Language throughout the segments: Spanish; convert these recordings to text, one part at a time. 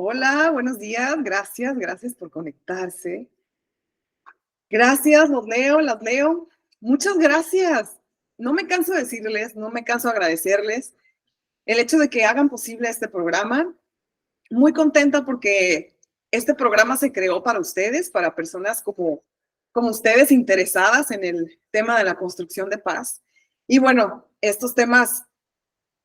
Hola, buenos días. Gracias por conectarse. Gracias, los leo, las leo. Muchas gracias. No me canso de decirles, no me canso de agradecerles el hecho de que hagan posible este programa. Muy contenta porque este programa se creó para ustedes, para personas como ustedes interesadas en el tema de la construcción de paz. Y bueno, estos temas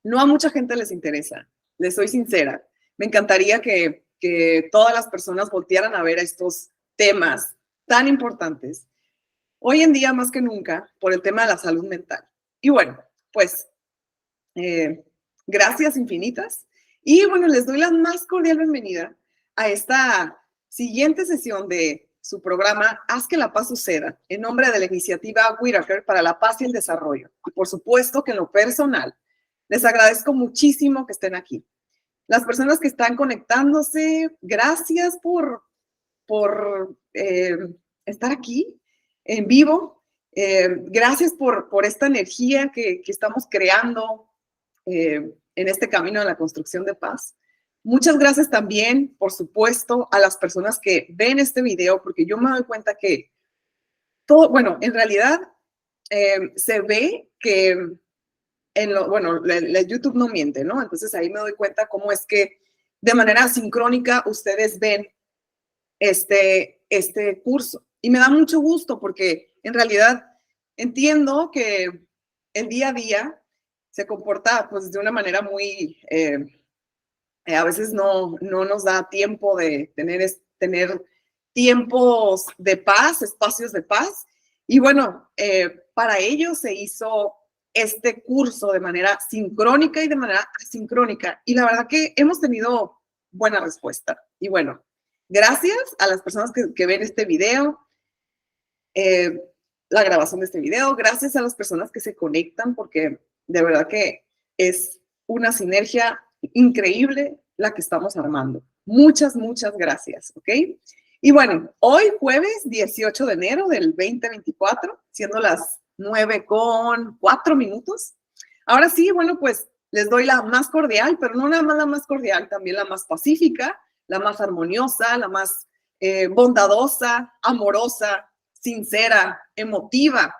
no a mucha gente les interesa, les soy sincera. Me encantaría que todas las personas voltearan a ver estos temas tan importantes, hoy en día más que nunca, por el tema de la salud mental. Y bueno, pues eh, gracias infinitas. Y bueno, les doy la más cordial bienvenida a esta siguiente sesión de su programa Haz que la paz suceda, en nombre de la iniciativa Whitaker para la paz y el desarrollo. Y por supuesto que en lo personal, les agradezco muchísimo que estén aquí. Las personas que están conectándose, gracias por estar aquí en vivo. Gracias por esta energía que estamos creando en este camino de la construcción de paz. Muchas gracias también, por supuesto, a las personas que ven este video, porque yo me doy cuenta que todo, bueno, en realidad se ve que bueno, YouTube no miente, ¿no? Entonces ahí me doy cuenta cómo es que de manera sincrónica ustedes ven este curso. Y me da mucho gusto porque en realidad entiendo que el día a día se comporta pues de una manera muy, a veces no nos da tiempo de tener tiempos de paz, espacios de paz. Y bueno, para ello se hizo este curso de manera sincrónica y de manera asincrónica. Y la verdad que hemos tenido buena respuesta. Y bueno, gracias a las personas que ven este video, la grabación de este video, gracias a las personas que se conectan, porque de verdad que es una sinergia increíble la que estamos armando. Muchas gracias, ¿ok? Y bueno, hoy jueves 18 de enero del 2024, siendo las 9:04. Ahora sí, bueno, pues les doy la más cordial, pero no nada más la más cordial, también la más pacífica, la más armoniosa, la más bondadosa, amorosa, sincera, emotiva,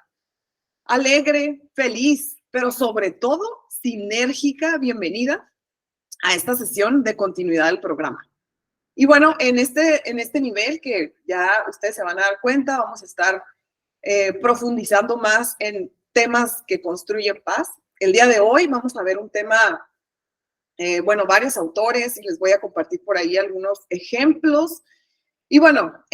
alegre, feliz, pero sobre todo sinérgica. Bienvenida a esta sesión de continuidad del programa. Y bueno, en este nivel que ya ustedes se van a dar cuenta, vamos a estar profundizando más en temas que construyen paz. El día de hoy vamos a ver un tema, bueno, varios autores, y les voy a compartir por ahí algunos ejemplos. Y bueno,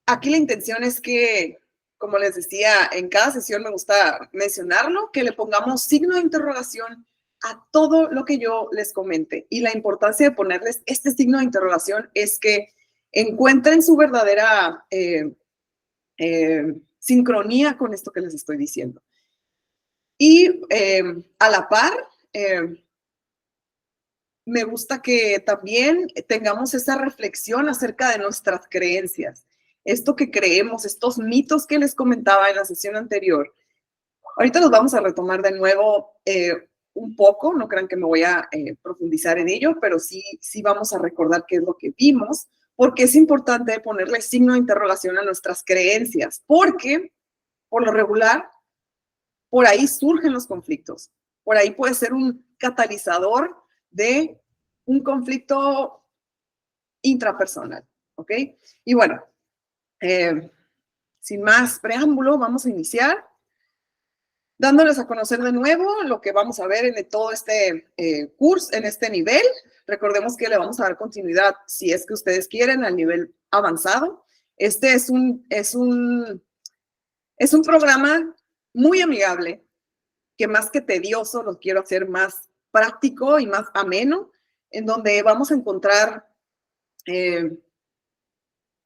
aquí la intención es que, como les decía, en cada sesión me gusta mencionarlo, que le pongamos signo de interrogación a todo lo que yo les comente. Y la importancia de ponerles este signo de interrogación es que encuentren su verdadera sincronía con esto que les estoy diciendo. Y a la par, me gusta que también tengamos esa reflexión acerca de nuestras creencias, esto que creemos, estos mitos que les comentaba en la sesión anterior. Ahorita los vamos a retomar de nuevo un poco, no crean que me voy a profundizar en ello, pero sí vamos a recordar qué es lo que vimos, porque es importante ponerle signo de interrogación a nuestras creencias, porque por lo regular, por ahí surgen los conflictos, por ahí puede ser un catalizador de un conflicto intrapersonal, ¿ok? Y bueno, sin más preámbulo, vamos a iniciar dándoles a conocer de nuevo lo que vamos a ver en todo este curso, en este nivel. Recordemos que le vamos a dar continuidad, si es que ustedes quieren, al nivel avanzado. Este es un programa muy amigable, que más que tedioso lo quiero hacer más práctico y más ameno, en donde vamos a encontrar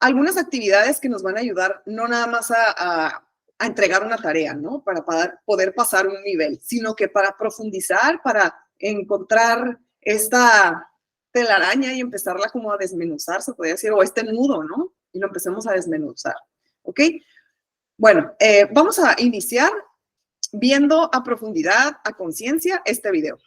algunas actividades que nos van a ayudar no nada más a entregar una tarea, ¿no? Para poder pasar un nivel, sino que para profundizar, para encontrar esta telaraña y empezarla como a desmenuzar, se podría decir, o este nudo, ¿no? Y lo empecemos a desmenuzar, ¿ok? Bueno, vamos a iniciar viendo a profundidad, a conciencia, este video.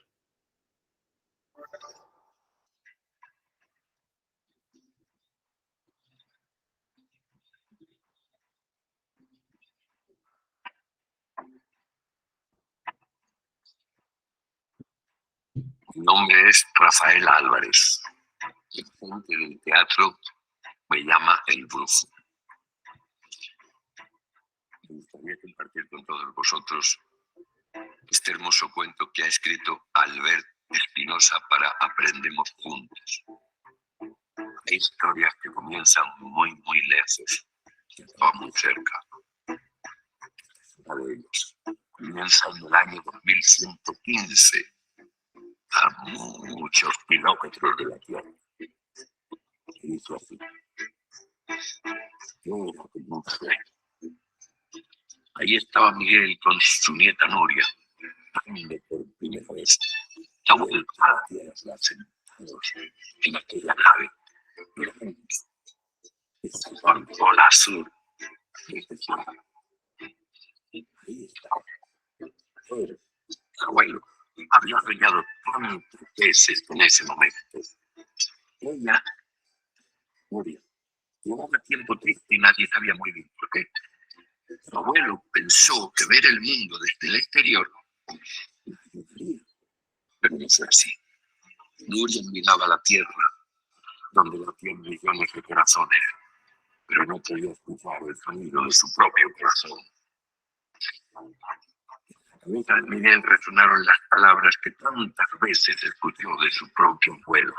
Mi nombre es Rafael Álvarez. La gente del teatro me llama El Brujo. Me gustaría compartir con todos vosotros este hermoso cuento que ha escrito Albert Espinosa para Aprendemos Juntos. Hay historias que comienzan muy, muy lejos, que estaban muy cerca. Una de ellos comienza en el año 2115, a muchos kilómetros de la Tierra. Y dice así: yo era como un sueño. Ahí estaba Miguel con su nieta Nuria, donde por primera vez la vuelta a la Tierra, sentados en aquella nave, mirando el azul. Ahí estaba. El abuelo había soñado tantas veces en ese momento. Ella, Nuria, llevaba tiempo triste y nadie sabía muy bien por qué. Su abuelo pensó que ver el mundo desde el exterior, pero no fue así. Nuria miraba la tierra, donde latían millones de corazones, pero no podía escuchar el sonido de su propio corazón. En la cabeza de Miguel resonaron las palabras que tantas veces escuchó de su propio abuelo.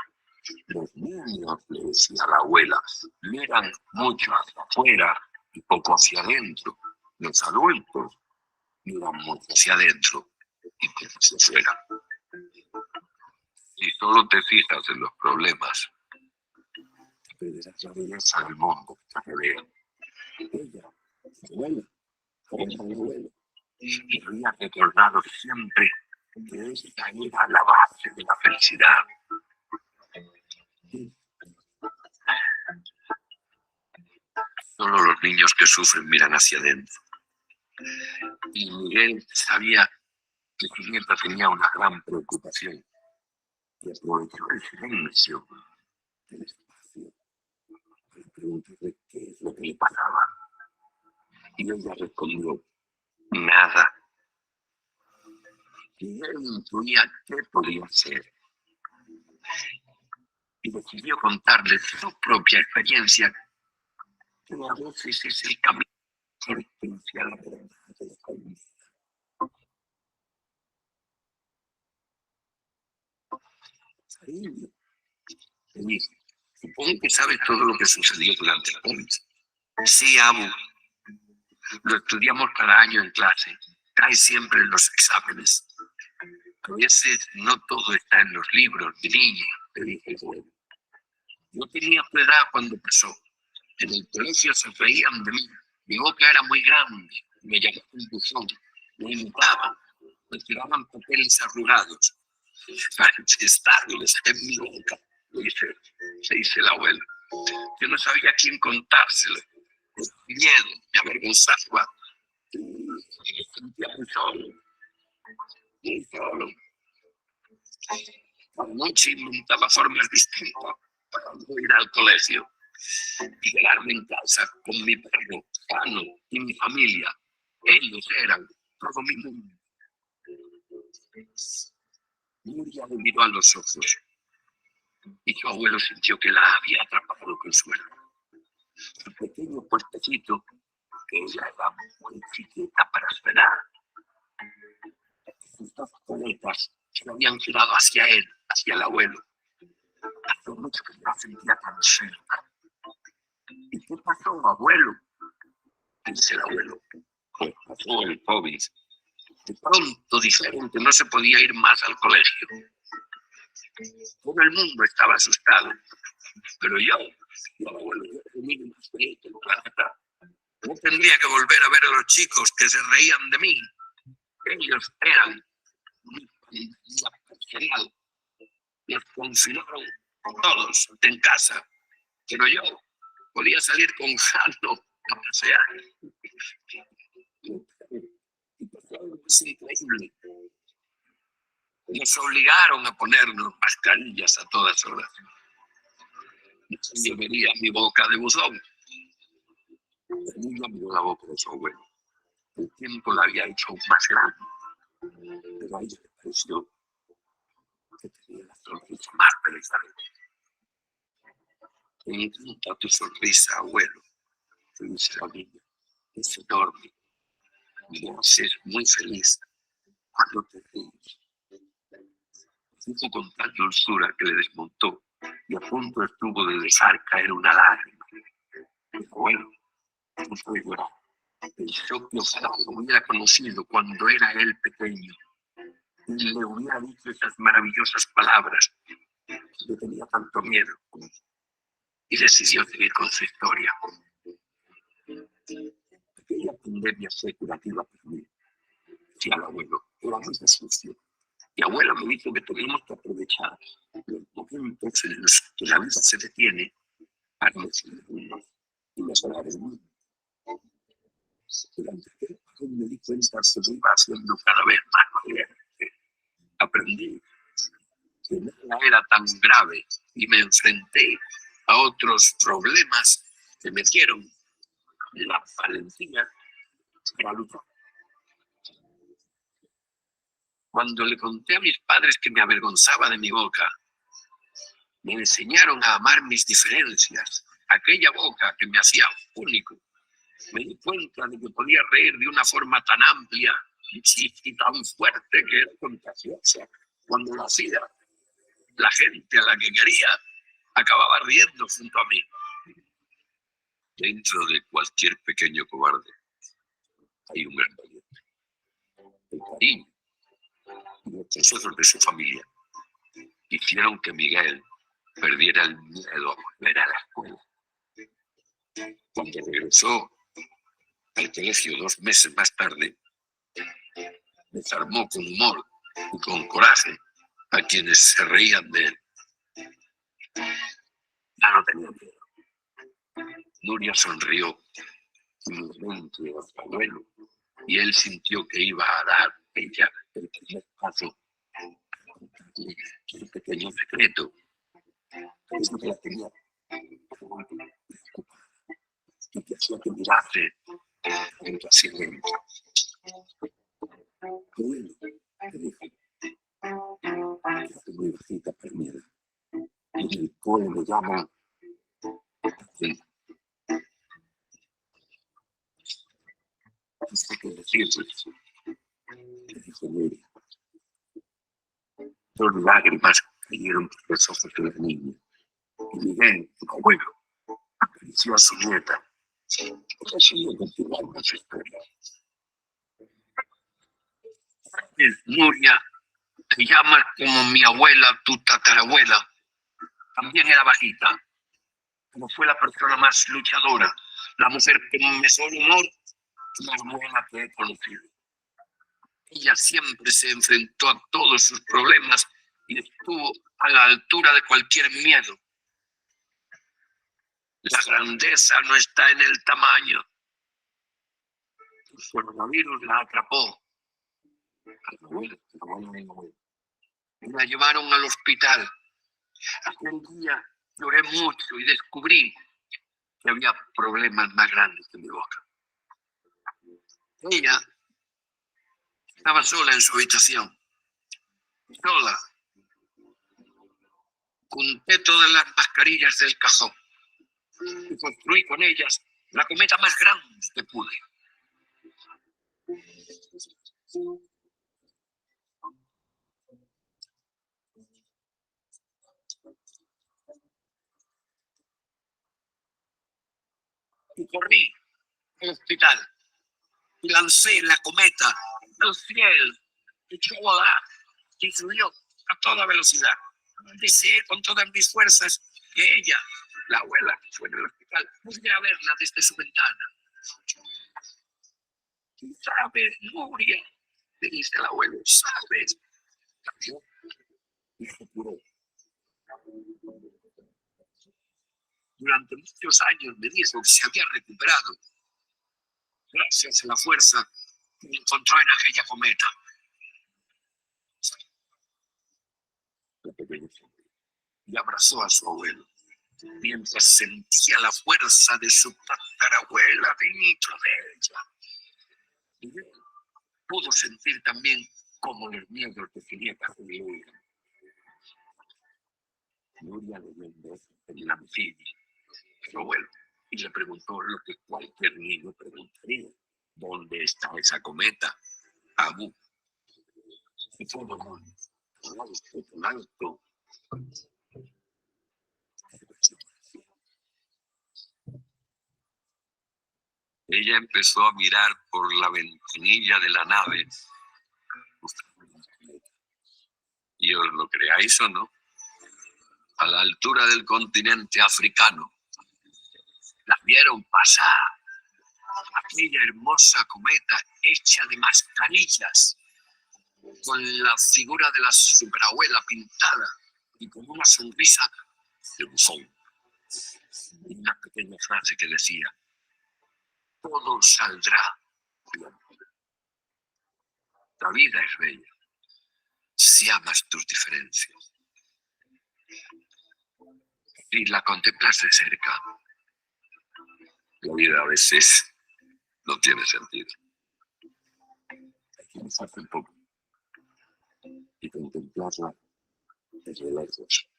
Los niños, le decía la abuela, miran mucho hacia afuera y poco hacia adentro. Los adultos miran mucho hacia adentro y poco hacia afuera. Si solo te fijas en los problemas, perderás la belleza del mundo que te rodea. Ella, mi abuela, era mi abuelo, y había recordado siempre que esta era la base de la felicidad. Solo los niños que sufren miran hacia adentro. Y Miguel sabía que su nieta tenía una gran preocupación y aprovechó el silencio del espacio para preguntarle qué es lo que le pasaba. Y ella respondió: nada. Y él intuía qué podía ser. Y decidió contarle su propia experiencia, que a veces es el camino que distancia la verdad de la felicidad. Le dice: supongo que sabes todo lo que sucedió durante la COVID. Sí, Abu. Lo estudiamos cada año en clase. Cae siempre en los exámenes. A veces no todo está en los libros, mi niña, le dije el abuelo. Yo tenía tu edad cuando pasó. En el colegio se reían de mí. Mi boca era muy grande. Me llamaban buzón. Me imitaban. Me tiraban papeles arrugados. Estables en mi boca, se dice el abuelo. Yo no sabía a quién contárselo. Miedo, me avergonzaba. Me sentía muy solo. Muy solo. A la noche inventaba formas distintas para no ir al colegio y quedarme en casa con mi perro, Cano, y mi familia. Ellos eran todo mi mundo. Nuria le miró a los ojos y su abuelo sintió que la había atrapado el consuelo. Su pequeño puestecito, que ella era muy chiquita para esperar. Sus dos coletas se habían girado hacia él, hacia el abuelo. Hace mucho que la sentía tan cerca. ¿Y qué pasó, abuelo? Dice el abuelo. Pues pasó el COVID. De pronto, diferente, no se podía ir más al colegio. Todo el mundo estaba asustado. Pero yo, abuelo, no tendría que volver a ver a los chicos que se reían de mí. Ellos eran mi familia personal. Los confinaron todos en casa. Pero yo podía salir con Jano a pasear. Es increíble. Nos obligaron a ponernos mascarillas a todas horas. Yo veía mi boca de buzón. El niño miró la boca de su abuelo. El tiempo la había hecho más grande. Pero a ella le pareció que tenía la sonrisa más feliz. Me encanta tu sonrisa, abuelo, dice la niña. Es enorme. Me haces muy feliz cuando te ríes. Dijo con tal dulzura que le desmontó y a punto estuvo de dejar caer una lágrima. Abuelo, no puede llorar. Pensó que ojalá lo hubiera conocido cuando era él pequeño y le hubiera dicho esas maravillosas palabras. Le tenía tanto miedo y decidió seguir con su historia. Aquella pandemia fue curativa para mí, decía el abuelo, era muy sucio. Y abuela me dijo que teníamos que aprovechar los momentos en los que la vida se detiene para mejorar y mejorar el mundo. Durante el tiempo me di cuenta que se iba haciendo cada vez más valiente. Aprendí que nada era tan grave y me enfrenté a otros problemas que me dieron la valentía para luchar. Cuando le conté a mis padres que me avergonzaba de mi boca, me enseñaron a amar mis diferencias, aquella boca que me hacía único. Me di cuenta de que podía reír de una forma tan amplia y tan fuerte que era contagiosa. Cuando lo hacía, la gente a la que quería acababa riendo junto a mí. Dentro de cualquier pequeño cobarde hay un gran valiente. El cariño y los tesoros de su familia hicieron que Miguel perdiera el miedo a volver a la escuela. Cuando regresó al colegio 2 meses más tarde, desarmó con humor y con coraje a quienes se reían de él. Ya no tenía miedo. Nuria sonrió humildemente a su abuelo y él sintió que iba a dar ella el primer paso. Un pequeño secreto. Es lo que la tenía preocupada y que hacía que mirase impaciente. Abuelo, ¿qué dijo? Quédate muy bajita, Permira. En el cole me llaman así. No sé qué decirte, dijo Nuria. 2 lágrimas cayeron por los ojos de la niña. Y Miguel, su abuelo, acarició a su nieta. Decidió continuar con su historia. Nuria, te llamas como mi abuela, tu tatarabuela. También era bajita, pero fue la persona más luchadora, la mujer con mejor humor y más buena que he conocido. Ella siempre se enfrentó a todos sus problemas y estuvo a la altura de cualquier miedo. La grandeza no está en el tamaño. El coronavirus la atrapó. La llevaron al hospital. Aquel día lloré mucho y descubrí que había problemas más grandes que mi boca. Ella estaba sola en su habitación. Sola. Junté todas las mascarillas del cajón y construí con ellas la cometa más grande que pude. Y corrí al hospital y lancé la cometa al cielo, echó a volar y subió a toda velocidad. Deseé con todas mis fuerzas que ella, la abuela que fue en el hospital, pudiera verla desde su ventana. ¿Sabes, Nuria? Le dice el abuelo, ¿sabes? Y se curó. Durante muchos años me dijo que se había recuperado gracias a la fuerza que encontró en aquella cometa. Y abrazó a su abuelo, mientras sentía la fuerza de su tatarabuela dentro de ella. Y él pudo sentir también cómo los miedos de su nieta disminuían. Nuria leyendo el anfibio, pero bueno, y le preguntó lo que cualquier niño preguntaría: ¿dónde está esa cometa? Abu. Y todo el mundo, por alto. Ella empezó a mirar por la ventanilla de la nave. Y os lo creáis o no, a la altura del continente africano, la vieron pasar, aquella hermosa cometa hecha de mascarillas, con la figura de la superabuela pintada y con una sonrisa de bufón. Y una pequeña frase que decía: todo saldrá bien. La vida es bella si amas tus diferencias y la contemplas de cerca. La vida a veces no tiene sentido. Hay que pensarte un poco y contemplarla desde lejos.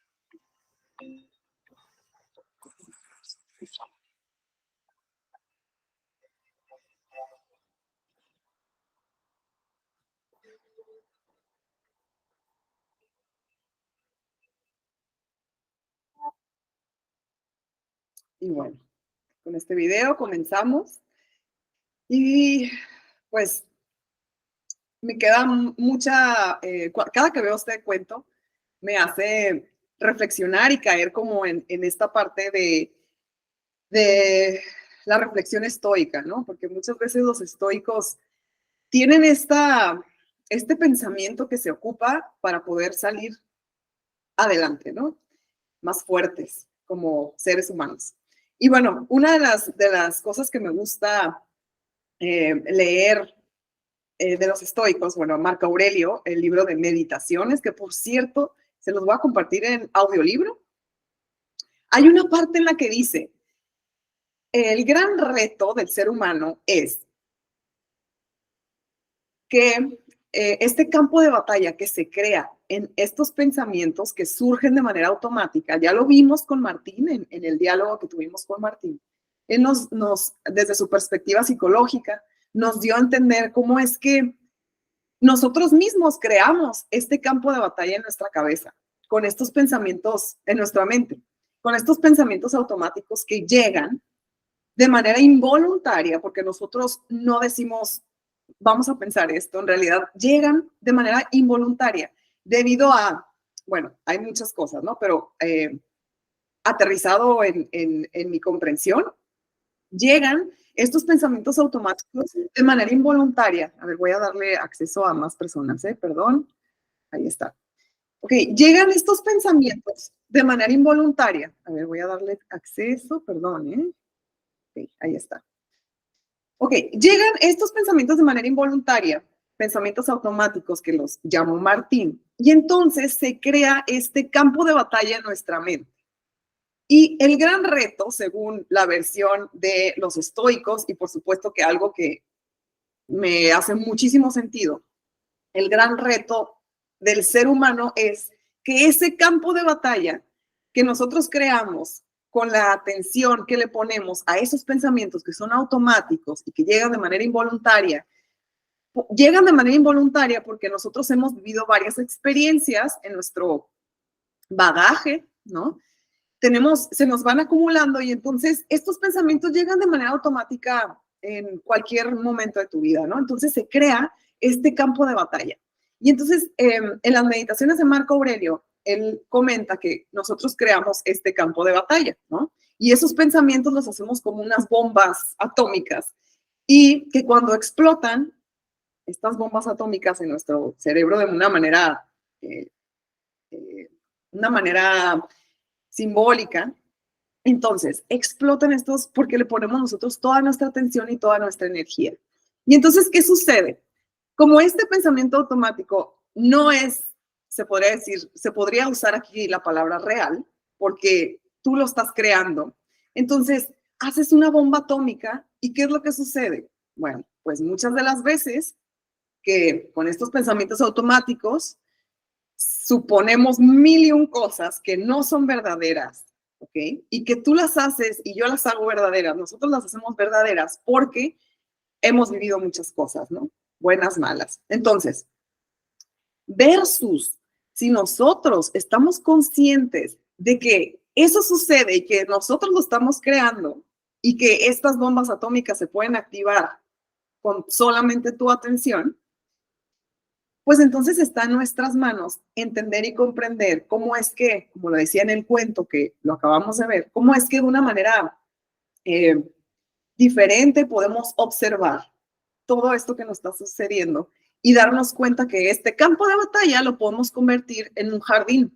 Y bueno, con este video comenzamos. Y pues me queda mucha, cada que veo este cuento, me hace reflexionar y caer como en esta parte de la reflexión estoica, ¿no? Porque muchas veces los estoicos tienen este pensamiento que se ocupa para poder salir adelante, ¿no? Más fuertes como seres humanos. Y bueno, una de las cosas que me gusta leer de los estoicos, bueno, Marco Aurelio, el libro de Meditaciones, que por cierto, se los voy a compartir en audiolibro. Hay una parte en la que dice: el gran reto del ser humano es que este campo de batalla que se crea en estos pensamientos que surgen de manera automática, ya lo vimos con Martín en el diálogo que tuvimos con Martín, él desde su perspectiva psicológica, nos dio a entender cómo es que nosotros mismos creamos este campo de batalla en nuestra cabeza, con estos pensamientos en nuestra mente, con estos pensamientos automáticos que llegan de manera involuntaria, porque nosotros no decimos, vamos a pensar esto, en realidad llegan de manera involuntaria, debido a, bueno, hay muchas cosas, ¿no? Pero aterrizado en mi comprensión, llegan estos pensamientos automáticos de manera involuntaria. A ver, voy a darle acceso a más personas, perdón. Ahí está. Ok, llegan estos pensamientos de manera involuntaria. A ver, voy a darle acceso, perdón, Ok, ahí está. Ok, llegan estos pensamientos de manera involuntaria, pensamientos automáticos que los llamó Martín, y entonces se crea este campo de batalla en nuestra mente. Y el gran reto, según la versión de los estoicos, y por supuesto que algo que me hace muchísimo sentido, el gran reto del ser humano es que ese campo de batalla que nosotros creamos con la atención que le ponemos a esos pensamientos que son automáticos y que llegan de manera involuntaria porque nosotros hemos vivido varias experiencias en nuestro bagaje, ¿no? Se nos van acumulando y entonces estos pensamientos llegan de manera automática en cualquier momento de tu vida, ¿no? Entonces se crea este campo de batalla. Y entonces en las meditaciones de Marco Aurelio, él comenta que nosotros creamos este campo de batalla, ¿no? Y esos pensamientos los hacemos como unas bombas atómicas y que cuando explotan estas bombas atómicas en nuestro cerebro de eh, una manera simbólica, entonces explotan estos porque le ponemos nosotros toda nuestra atención y toda nuestra energía. Y entonces, ¿qué sucede? Como este pensamiento automático no es, se podría decir, se podría usar aquí la palabra real, porque tú lo estás creando. Entonces, haces una bomba atómica y ¿qué es lo que sucede? Bueno, pues muchas de las veces que con estos pensamientos automáticos suponemos mil y un cosas que no son verdaderas, ¿ok? Y que tú las haces y yo las hago verdaderas, nosotros las hacemos verdaderas porque hemos vivido muchas cosas, ¿no? Buenas, malas. Entonces, versus si nosotros estamos conscientes de que eso sucede y que nosotros lo estamos creando y que estas bombas atómicas se pueden activar con solamente tu atención, pues entonces está en nuestras manos entender y comprender cómo es que, como lo decía en el cuento que lo acabamos de ver, cómo es que de una manera diferente podemos observar todo esto que nos está sucediendo y darnos cuenta que este campo de batalla lo podemos convertir en un jardín.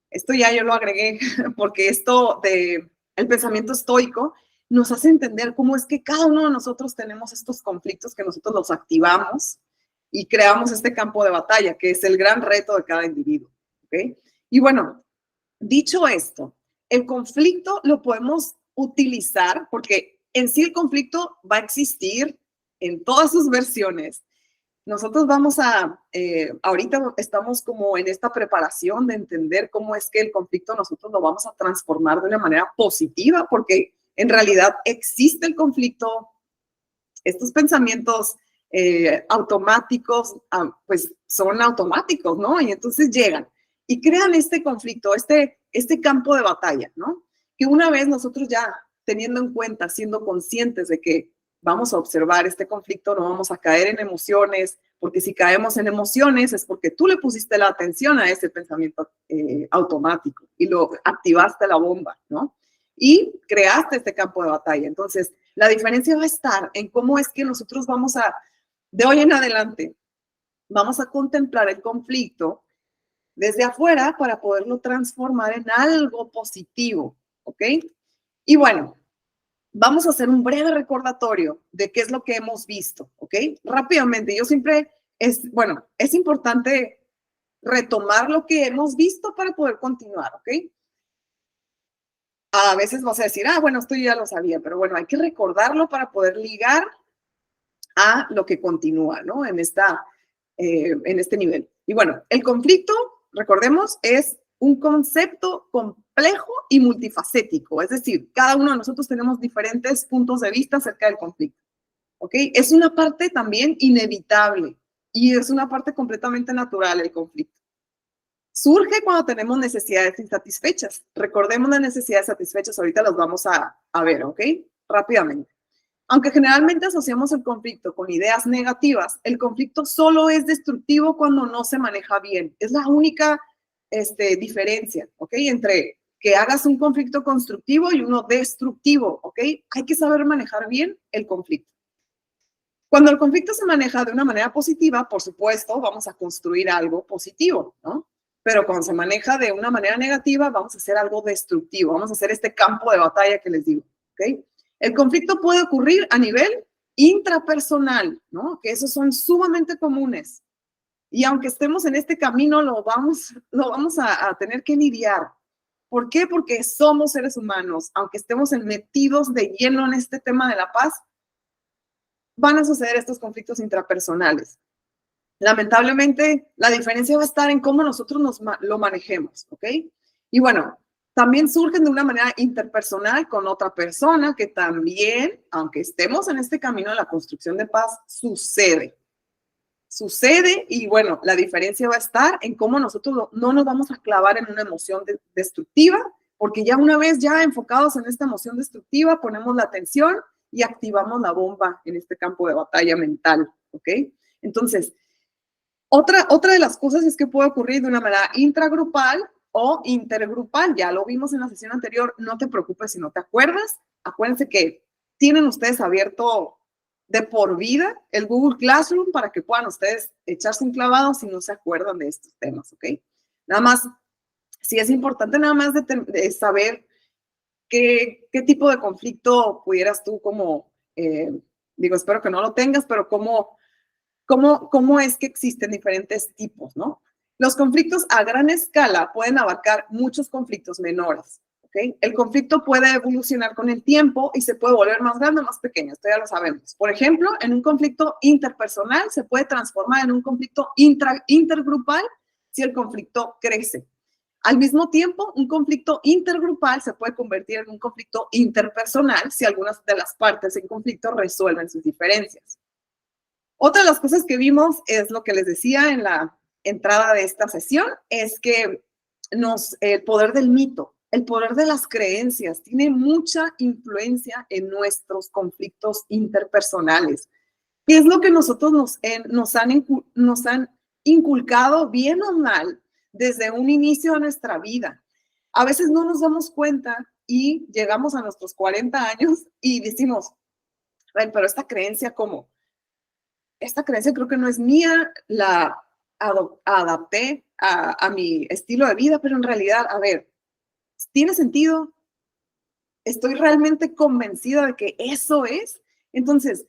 Esto ya yo lo agregué porque esto de el pensamiento estoico nos hace entender cómo es que cada uno de nosotros tenemos estos conflictos que nosotros los activamos y creamos este campo de batalla, que es el gran reto de cada individuo. ¿Okay? Y bueno, dicho esto, el conflicto lo podemos utilizar porque en sí el conflicto va a existir en todas sus versiones. Nosotros vamos a, ahorita estamos como en esta preparación de entender cómo es que el conflicto nosotros lo vamos a transformar de una manera positiva, porque en realidad existe el conflicto, estos pensamientos automáticos, pues son automáticos, ¿no? Y entonces llegan y crean este conflicto, este campo de batalla, ¿no? Que una vez nosotros ya teniendo en cuenta, siendo conscientes de que vamos a observar este conflicto, no vamos a caer en emociones, porque si caemos en emociones es porque tú le pusiste la atención a ese pensamiento automático y lo activaste la bomba, ¿no? Y creaste este campo de batalla. Entonces, la diferencia va a estar en cómo es que nosotros vamos a, de hoy en adelante, vamos a contemplar el conflicto desde afuera para poderlo transformar en algo positivo, ¿ok? Y bueno, vamos a hacer un breve recordatorio de qué es lo que hemos visto, ¿ok? Rápidamente, yo siempre, es importante retomar lo que hemos visto para poder continuar, ¿ok? A veces vas a decir, bueno, esto ya lo sabía, pero bueno, hay que recordarlo para poder ligar a lo que continúa, ¿no? En este nivel. Y bueno, el conflicto, recordemos, es un concepto complejo y multifacético, es decir, cada uno de nosotros tenemos diferentes puntos de vista acerca del conflicto, ¿ok? Es una parte también inevitable y es una parte completamente natural el conflicto. Surge cuando tenemos necesidades insatisfechas. Recordemos las necesidades satisfechas, ahorita las vamos a ver, ¿ok? Rápidamente. Aunque generalmente asociamos el conflicto con ideas negativas, el conflicto solo es destructivo cuando no se maneja bien. Es la única diferencia, ¿ok? Entre que hagas un conflicto constructivo y uno destructivo, ¿ok? Hay que saber manejar bien el conflicto. Cuando el conflicto se maneja de una manera positiva, por supuesto, vamos a construir algo positivo, ¿no? Pero cuando se maneja de una manera negativa, vamos a hacer algo destructivo, vamos a hacer este campo de batalla que les digo, ¿ok? El conflicto puede ocurrir a nivel intrapersonal, ¿no? Que esos son sumamente comunes. Y aunque estemos en este camino, lo vamos a tener que lidiar. ¿Por qué? Porque somos seres humanos. Aunque estemos metidos de lleno en este tema de la paz, van a suceder estos conflictos intrapersonales. Lamentablemente, la diferencia va a estar en cómo nosotros lo manejemos, ¿ok? Y bueno, también surgen de una manera interpersonal con otra persona que también, aunque estemos en este camino de la construcción de paz, sucede y bueno, la diferencia va a estar en cómo nosotros no nos vamos a clavar en una emoción destructiva, porque ya una vez ya enfocados en esta emoción destructiva, ponemos la atención y activamos la bomba en este campo de batalla mental, ¿ok? Entonces, otra de las cosas es que puede ocurrir de una manera intragrupal o intergrupal. Ya lo vimos en la sesión anterior. No te preocupes si no te acuerdas. Acuérdense que tienen ustedes abierto de por vida el Google Classroom para que puedan ustedes echarse un clavado si no se acuerdan de estos temas, ¿ok? Nada más, sí es importante nada más de saber qué tipo de conflicto pudieras tú como, espero que no lo tengas, pero ¿Cómo es que existen diferentes tipos, no? Los conflictos a gran escala pueden abarcar muchos conflictos menores, ¿ok? El conflicto puede evolucionar con el tiempo y se puede volver más grande o más pequeño, esto ya lo sabemos. Por ejemplo, en un conflicto interpersonal se puede transformar en un conflicto intergrupal si el conflicto crece. Al mismo tiempo, un conflicto intergrupal se puede convertir en un conflicto interpersonal si algunas de las partes en conflicto resuelven sus diferencias. Otra de las cosas que vimos es lo que les decía en la entrada de esta sesión, es que el poder del mito, el poder de las creencias tiene mucha influencia en nuestros conflictos interpersonales. Y es lo que nosotros nos han inculcado bien o mal desde un inicio de nuestra vida. A veces no nos damos cuenta y llegamos a nuestros 40 años y decimos, pero esta creencia, ¿cómo? Esta creencia creo que no es mía, la adapté a mi estilo de vida, pero en realidad, a ver, ¿tiene sentido? ¿Estoy realmente convencida de que eso es? Entonces,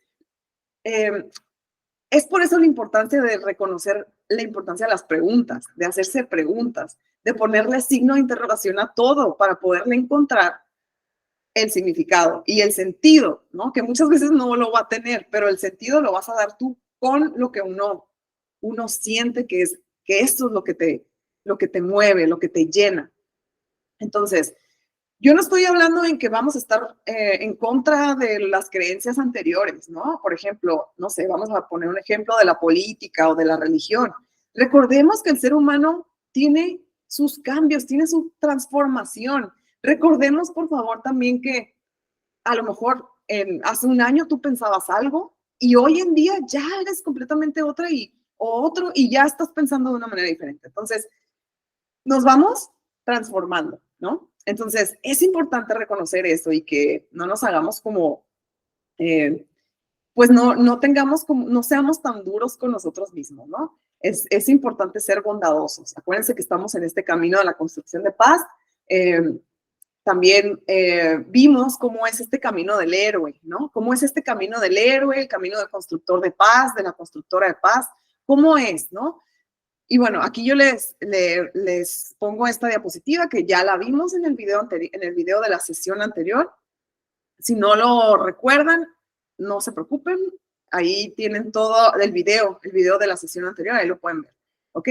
es por eso la importancia de reconocer la importancia de las preguntas, de hacerse preguntas, de ponerle signo de interrogación a todo para poderle encontrar el significado y el sentido, ¿no? Que muchas veces no lo va a tener, pero el sentido lo vas a dar tú con lo que uno siente que esto es lo que te mueve, lo que te llena. Entonces, yo no estoy hablando en que vamos a estar en contra de las creencias anteriores, ¿no? Por ejemplo, no sé, vamos a poner un ejemplo de la política o de la religión. Recordemos que el ser humano tiene sus cambios, tiene su transformación. Recordemos, por favor, también que a lo mejor hace un año tú pensabas algo y hoy en día ya eres completamente otra y ya estás pensando de una manera diferente. Entonces, nos vamos transformando, ¿no? Entonces, es importante reconocer eso y que no nos hagamos como, pues no seamos tan duros con nosotros mismos, ¿no? Es importante ser bondadosos. Acuérdense que estamos en este camino de la construcción de paz. También vimos cómo es este camino del héroe, ¿no? Cómo es este camino del héroe, el camino del constructor de paz, de la constructora de paz, cómo es, ¿no? Y bueno, aquí yo les pongo esta diapositiva que ya la vimos en el video de la sesión anterior. Si no lo recuerdan, no se preocupen. Ahí tienen todo el video de la sesión anterior, ahí lo pueden ver, ¿ok?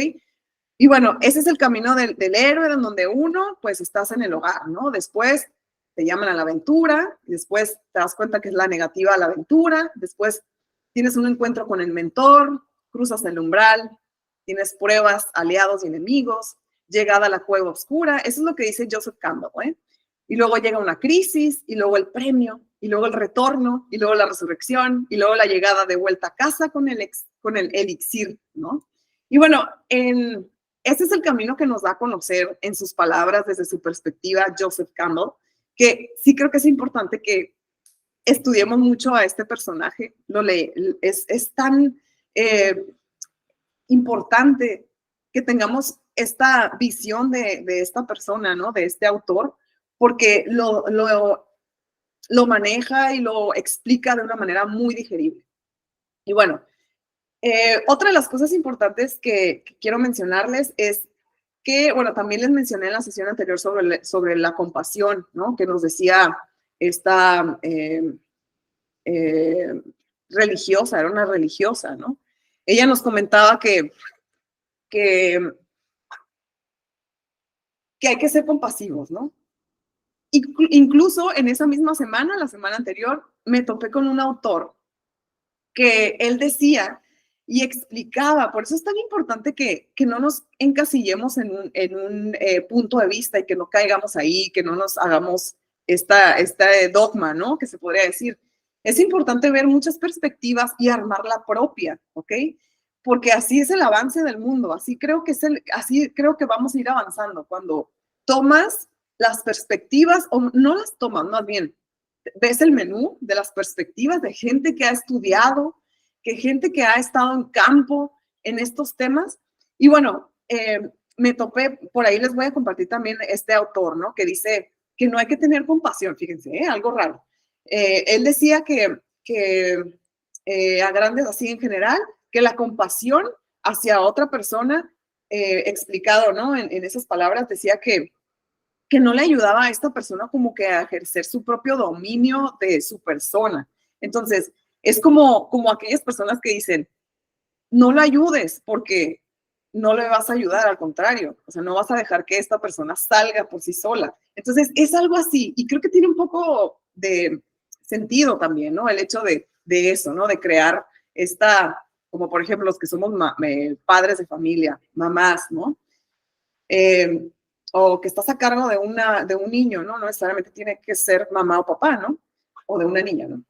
Y bueno, ese es el camino del héroe, en donde uno, pues estás en el hogar, ¿no? Después te llaman a la aventura, después te das cuenta que es la negativa a la aventura, después tienes un encuentro con el mentor, cruzas el umbral, tienes pruebas, aliados y enemigos, llegada a la cueva oscura. Eso es lo que dice Joseph Campbell, ¿eh? Y luego llega una crisis, y luego el premio, y luego el retorno, y luego la resurrección, y luego la llegada de vuelta a casa con el elixir, ¿no? Y bueno, ese es el camino que nos da a conocer en sus palabras, desde su perspectiva, Joseph Campbell, que sí creo que es importante que estudiemos mucho a este personaje. Es tan importante que tengamos esta visión de esta persona, ¿no? De este autor, porque lo maneja y lo explica de una manera muy digerible. Y bueno, otra de las cosas importantes que quiero mencionarles es que, bueno, también les mencioné en la sesión anterior sobre la compasión, ¿no? Que nos decía esta religiosa, era una religiosa, ¿no? Ella nos comentaba que hay que ser compasivos, ¿no? Incluso en esa misma semana, la semana anterior, me topé con un autor que él decía y explicaba, por eso es tan importante que no nos encasillemos en un punto de vista y que no caigamos ahí, que no nos hagamos este dogma, ¿no? Que se podría decir. Es importante ver muchas perspectivas y armar la propia, ¿ok? Porque así es el avance del mundo, así creo que vamos a ir avanzando, cuando tomas las perspectivas, o no las tomas, más bien, ves el menú de las perspectivas de gente que ha estudiado, gente que ha estado en campo en estos temas. Y bueno, me topé, por ahí les voy a compartir también este autor, ¿no? Que dice que no hay que tener compasión, fíjense, algo raro. Él decía que a grandes, así en general, que la compasión hacia otra persona, explicado, ¿no? En esas palabras, decía que no le ayudaba a esta persona como que a ejercer su propio dominio de su persona. Entonces, es como aquellas personas que dicen, no lo ayudes porque no le vas a ayudar, al contrario, o sea, no vas a dejar que esta persona salga por sí sola. Entonces, es algo así, y creo que tiene un poco de sentido también, ¿no? El hecho de eso, ¿no? De crear esta, como por ejemplo los que somos padres de familia, mamás, ¿no? O que estás a cargo de un niño, ¿no? No necesariamente tiene que ser mamá o papá, ¿no? O de una niña, ¿no?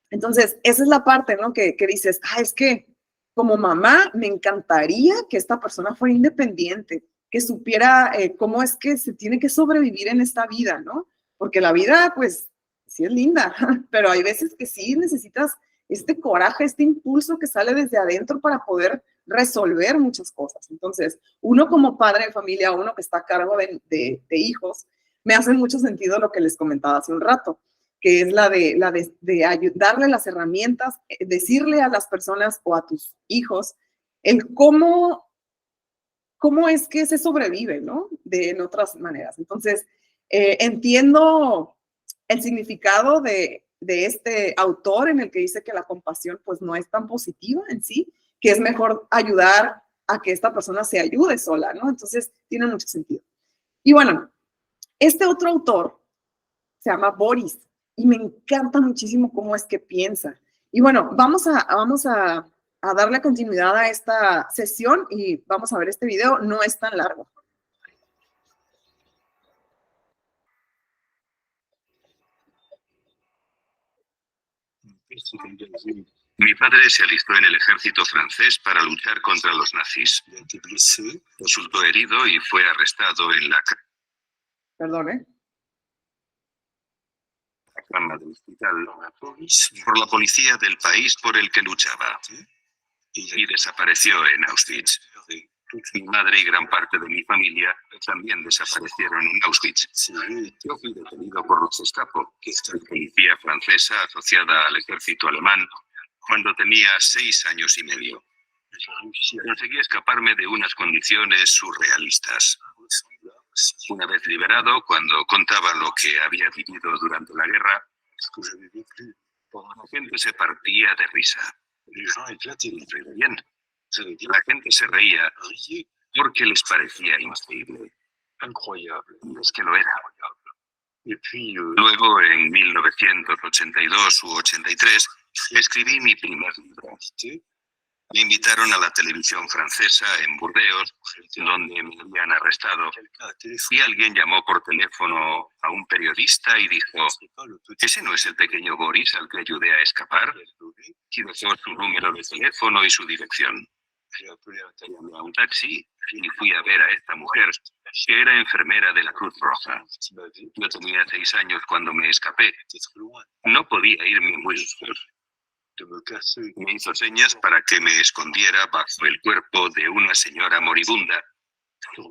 Entonces, esa es la parte, ¿no? Que dices, es que como mamá me encantaría que esta persona fuera independiente, que supiera cómo es que se tiene que sobrevivir en esta vida, ¿no? Porque la vida, pues, sí es linda, pero hay veces que sí necesitas este coraje, este impulso que sale desde adentro para poder resolver muchas cosas. Entonces, uno como padre de familia, uno que está a cargo de hijos, me hace mucho sentido lo que les comentaba hace un rato, que es la de darle las herramientas, decirle a las personas o a tus hijos el cómo es que se sobrevive, ¿no? En otras maneras. Entonces, entiendo el significado de este autor en el que dice que la compasión pues no es tan positiva en sí, que es mejor ayudar a que esta persona se ayude sola, ¿no? Entonces, tiene mucho sentido. Y bueno, este otro autor se llama Boris y me encanta muchísimo cómo es que piensa. Y bueno, vamos a darle continuidad a esta sesión y vamos a ver este video, no es tan largo. Mi padre se alistó en el ejército francés para luchar contra los nazis. Resultó herido y fue arrestado en la Perdón, cama del hospital por la policía del país por el que luchaba y desapareció en Auschwitz. Mi madre y gran parte de mi familia también desaparecieron en Auschwitz. Yo fui detenido por los Gestapo, policía francesa asociada al ejército alemán, cuando tenía 6 años y medio. Conseguí escaparme de unas condiciones surrealistas. Una vez liberado, cuando contaba lo que había vivido durante la guerra, la gente se partía de risa. Bien. La gente se reía porque les parecía increíble. Es que lo era. Luego, en 1982 u 83, escribí mi primer libro. Me invitaron a la televisión francesa en Burdeos, donde me habían arrestado, y alguien llamó por teléfono a un periodista y dijo: ¿ese no es el pequeño Boris al que ayudé a escapar? Y dejó su número de teléfono y su dirección. Llamé a un taxi y fui a ver a esta mujer, que era enfermera de la Cruz Roja. Yo tenía 6 años cuando me escapé. No podía irme muy lejos. Me hizo señas para que me escondiera bajo el cuerpo de una señora moribunda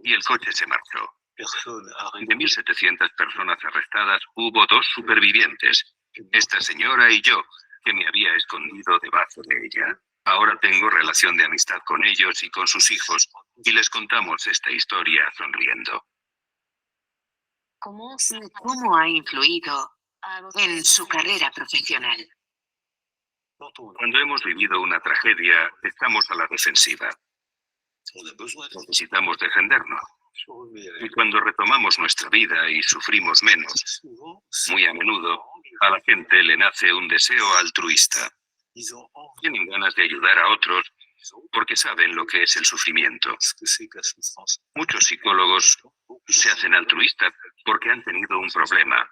y el coche se marchó. De 1.700 personas arrestadas, hubo 2 supervivientes, esta señora y yo, que me había escondido debajo de ella. Ahora tengo relación de amistad con ellos y con sus hijos, y les contamos esta historia sonriendo. ¿Cómo ha influido en su carrera profesional? Cuando hemos vivido una tragedia, estamos a la defensiva. Necesitamos defendernos. Y cuando retomamos nuestra vida y sufrimos menos, muy a menudo, a la gente le nace un deseo altruista. Tienen ganas de ayudar a otros porque saben lo que es el sufrimiento. Muchos psicólogos se hacen altruistas porque han tenido un problema,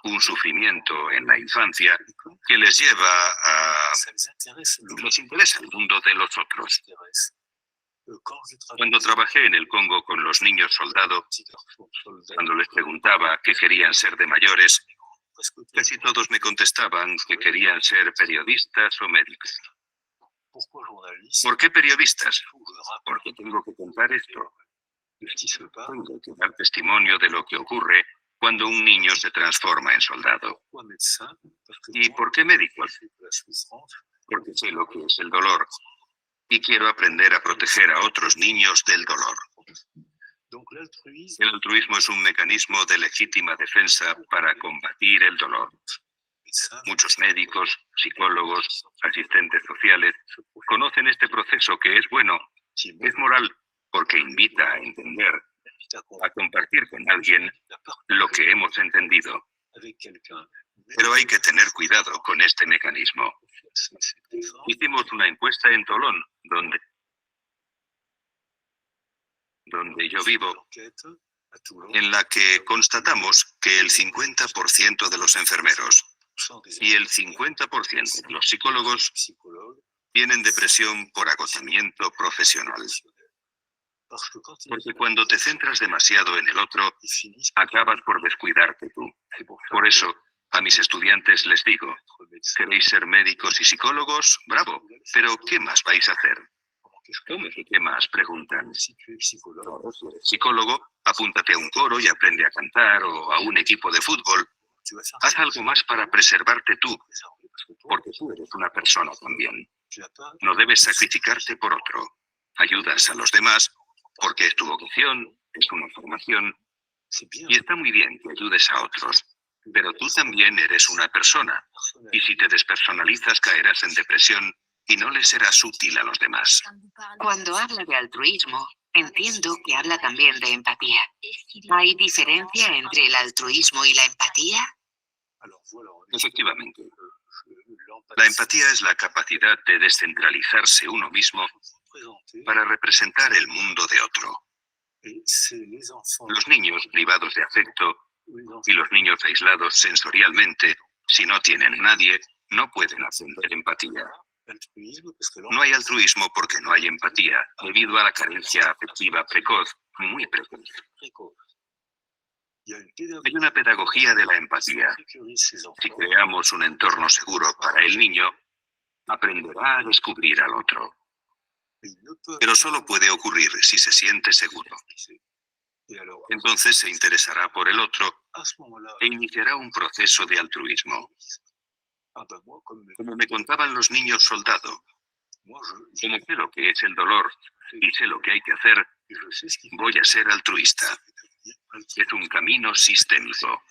un sufrimiento en la infancia que les lleva a... les interesa el mundo de los otros. Cuando trabajé en el Congo con los niños soldados, cuando les preguntaba qué querían ser de mayores, casi todos me contestaban que querían ser periodistas o médicos. ¿Por qué periodistas? Porque tengo que contar esto. Tengo que dar testimonio de lo que ocurre cuando un niño se transforma en soldado. ¿Y por qué médicos? Porque sé lo que es el dolor y quiero aprender a proteger a otros niños del dolor. El altruismo es un mecanismo de legítima defensa para combatir el dolor. Muchos médicos, psicólogos, asistentes sociales conocen este proceso que es bueno, es moral porque invita a entender, a compartir con alguien lo que hemos entendido. Pero hay que tener cuidado con este mecanismo. Hicimos una encuesta en Tolón, donde yo vivo, en la que constatamos que el 50% de los enfermeros y el 50% de los psicólogos tienen depresión por agotamiento profesional. Porque cuando te centras demasiado en el otro, acabas por descuidarte tú. Por eso, a mis estudiantes les digo, ¿queréis ser médicos y psicólogos? ¡Bravo! Pero ¿qué más vais a hacer? ¿Qué más? Preguntan. Si eres psicólogo, apúntate a un coro y aprende a cantar, o a un equipo de fútbol. Haz algo más para preservarte tú, porque tú eres una persona también. No debes sacrificarte por otro. Ayudas a los demás porque es tu vocación, es una formación, y está muy bien que ayudes a otros, pero tú también eres una persona, y si te despersonalizas caerás en depresión y no le serás útil a los demás. Cuando habla de altruismo, entiendo que habla también de empatía. ¿Hay diferencia entre el altruismo y la empatía? Efectivamente. La empatía es la capacidad de descentralizarse uno mismo para representar el mundo de otro. Los niños privados de afecto y los niños aislados sensorialmente, si no tienen a nadie, no pueden aprender empatía. No hay altruismo porque no hay empatía, debido a la carencia afectiva precoz, muy precoz. Hay una pedagogía de la empatía. Si creamos un entorno seguro para el niño, aprenderá a descubrir al otro. Pero solo puede ocurrir si se siente seguro. Entonces se interesará por el otro e iniciará un proceso de altruismo. Como me contaban los niños soldado, como sé lo que es el dolor y sé lo que hay que hacer, voy a ser altruista. Es un camino sistémico.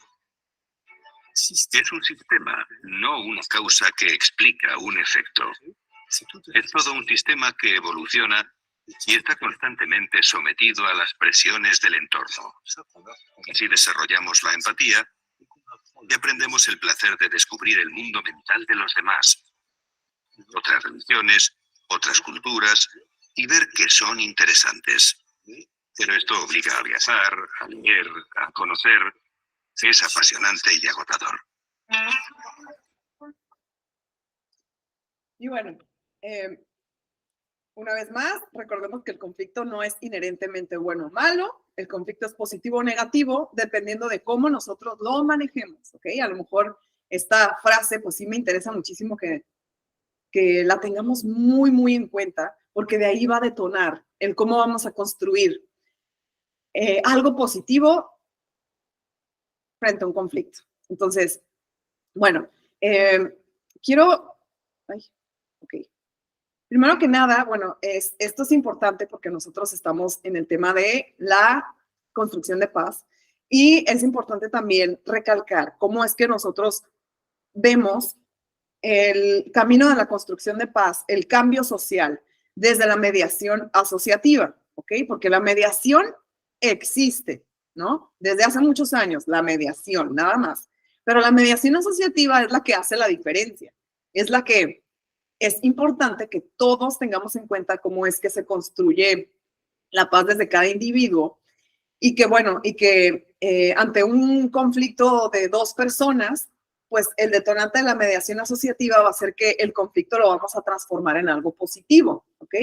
Es un sistema, no una causa que explica un efecto. Es todo un sistema que evoluciona y está constantemente sometido a las presiones del entorno. Así desarrollamos la empatía y aprendemos el placer de descubrir el mundo mental de los demás, otras religiones, otras culturas, y ver que son interesantes. Pero esto obliga a viajar, a leer, a conocer. Es apasionante y agotador. Y bueno, una vez más, recordemos que el conflicto no es inherentemente bueno o malo. El conflicto es positivo o negativo, dependiendo de cómo nosotros lo manejemos, ¿ok? A lo mejor esta frase, pues sí me interesa muchísimo que la tengamos muy, muy en cuenta, porque de ahí va a detonar el cómo vamos a construir algo positivo frente a un conflicto. Entonces, bueno, primero que nada, bueno, esto es importante porque nosotros estamos en el tema de la construcción de paz y es importante también recalcar cómo es que nosotros vemos el camino de la construcción de paz, el cambio social desde la mediación asociativa, ¿ok? Porque la mediación existe, ¿no? Desde hace muchos años, la mediación, nada más. Pero la mediación asociativa es la que hace la diferencia, es la que es importante que todos tengamos en cuenta cómo es que se construye la paz desde cada individuo y que, bueno, ante un conflicto de dos personas, pues el detonante de la mediación asociativa va a ser que el conflicto lo vamos a transformar en algo positivo, ¿ok?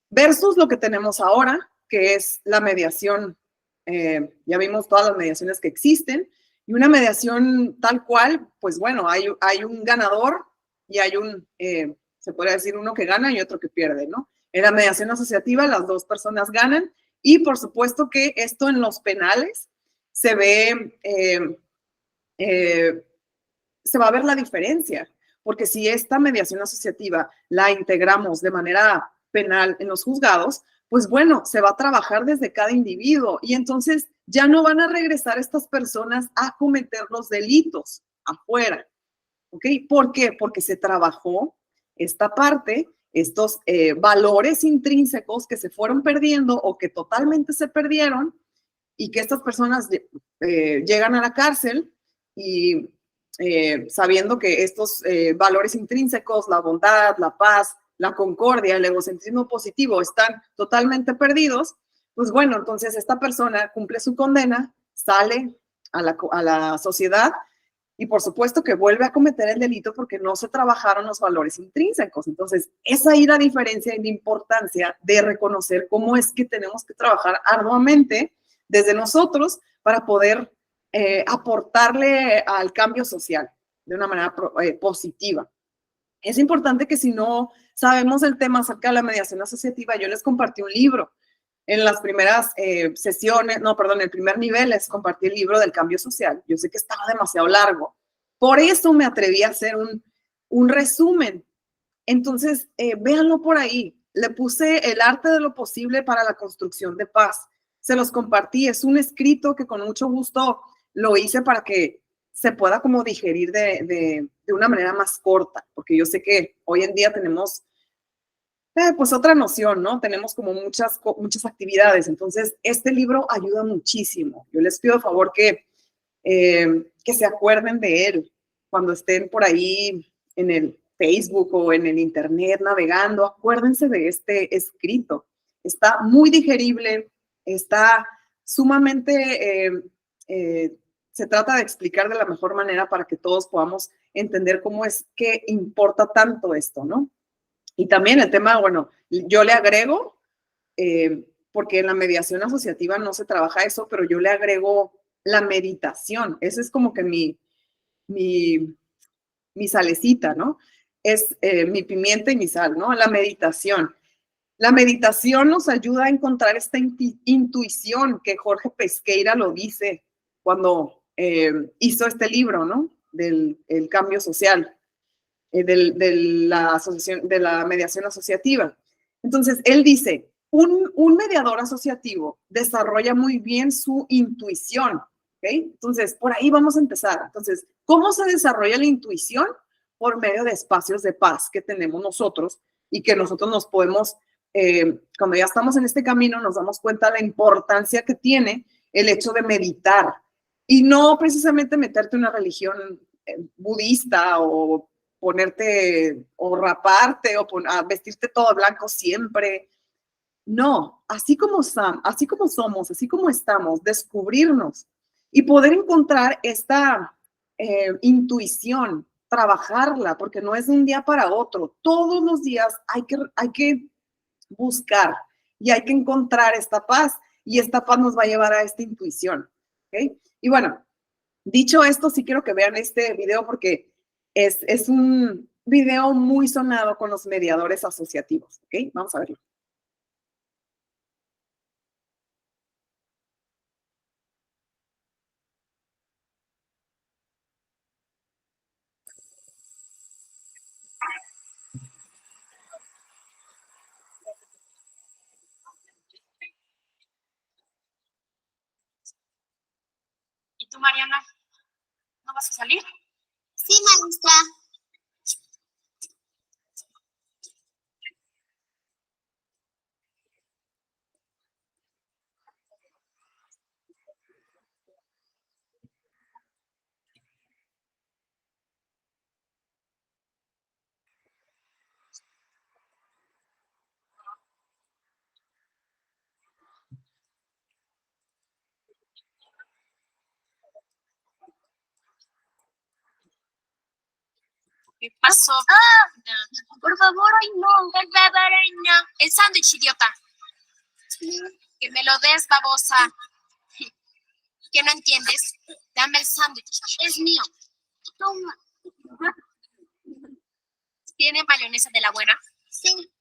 Versus lo que tenemos ahora, que es la mediación, ya vimos todas las mediaciones que existen, y una mediación tal cual, pues bueno, hay un ganador y hay se puede decir uno que gana y otro que pierde, ¿no? En la mediación asociativa las dos personas ganan y por supuesto que esto en los penales se ve, se va a ver la diferencia, porque si esta mediación asociativa la integramos de manera penal en los juzgados, pues bueno, se va a trabajar desde cada individuo y entonces ya no van a regresar estas personas a cometer los delitos afuera, ¿ok? ¿Por qué? Porque se trabajó esta parte estos valores intrínsecos que se fueron perdiendo o que totalmente se perdieron y que estas personas llegan a la cárcel y sabiendo que estos valores intrínsecos, la bondad, la paz, la concordia, el egocentrismo positivo están totalmente perdidos, pues bueno, entonces esta persona cumple su condena, sale a la sociedad y por supuesto que vuelve a cometer el delito porque no se trabajaron los valores intrínsecos. Entonces, es ahí la diferencia y la importancia de reconocer cómo es que tenemos que trabajar arduamente desde nosotros para poder aportarle al cambio social de una manera positiva. Es importante que si no sabemos el tema acerca de la mediación asociativa, yo les compartí un libro. En las primeras sesiones, no, perdón, el primer nivel les compartí el libro del cambio social. Yo sé que estaba demasiado largo. Por eso me atreví a hacer un resumen. Entonces, véanlo por ahí. Le puse el arte de lo posible para la construcción de paz. Se los compartí. Es un escrito que con mucho gusto lo hice para que se pueda como digerir de una manera más corta, porque yo sé que hoy en día tenemos pues otra noción, ¿no? Tenemos como muchas actividades, entonces este libro ayuda muchísimo. Yo les pido, por favor, que se acuerden de él cuando estén por ahí en el Facebook o en el Internet navegando, acuérdense de este escrito. Está muy digerible, está sumamente, se trata de explicar de la mejor manera para que todos podamos entender cómo es que importa tanto esto, ¿no? Y también el tema, bueno, yo le agrego, porque en la mediación asociativa no se trabaja eso, pero yo le agrego la meditación. Ese es como que mi salecita, ¿no? Es mi pimienta y mi sal, ¿no? La meditación. La meditación nos ayuda a encontrar esta intuición que Jorge Pesqueira lo dice cuando hizo este libro, ¿no? Del el cambio social de la mediación asociativa. Entonces, él dice, un mediador asociativo desarrolla muy bien su intuición, ¿ok? Entonces, por ahí vamos a empezar. Entonces, ¿cómo se desarrolla la intuición? Por medio de espacios de paz que tenemos nosotros y que nosotros nos podemos, cuando ya estamos en este camino, nos damos cuenta de la importancia que tiene el hecho de meditar y no precisamente meterte en una religión budista o ponerte o raparte o vestirte todo blanco siempre. No, así como somos, así como estamos, descubrirnos y poder encontrar esta intuición, trabajarla, porque no es de un día para otro. Todos los días hay que buscar y hay que encontrar esta paz y esta paz nos va a llevar a esta intuición. ¿Okay? Y bueno, dicho esto, sí quiero que vean este video porque es un video muy sonado con los mediadores asociativos. ¿Ok? Vamos a verlo. ¿Y tú, Mariana, no vas a salir? Sí, maestra. ¿Qué pasó? Por favor, ay no. Por favor, ay no. El sándwich, idiota. Que me lo des, babosa. ¿Qué no entiendes? Dame el sándwich. Es mío. Toma. ¿Tiene mayonesa de la buena? Sí.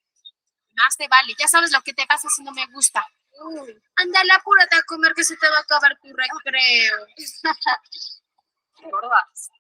Más te vale. Ya sabes lo que te pasa si no me gusta. Ándale, apúrate a comer que se te va a acabar tu recreo. Gordas.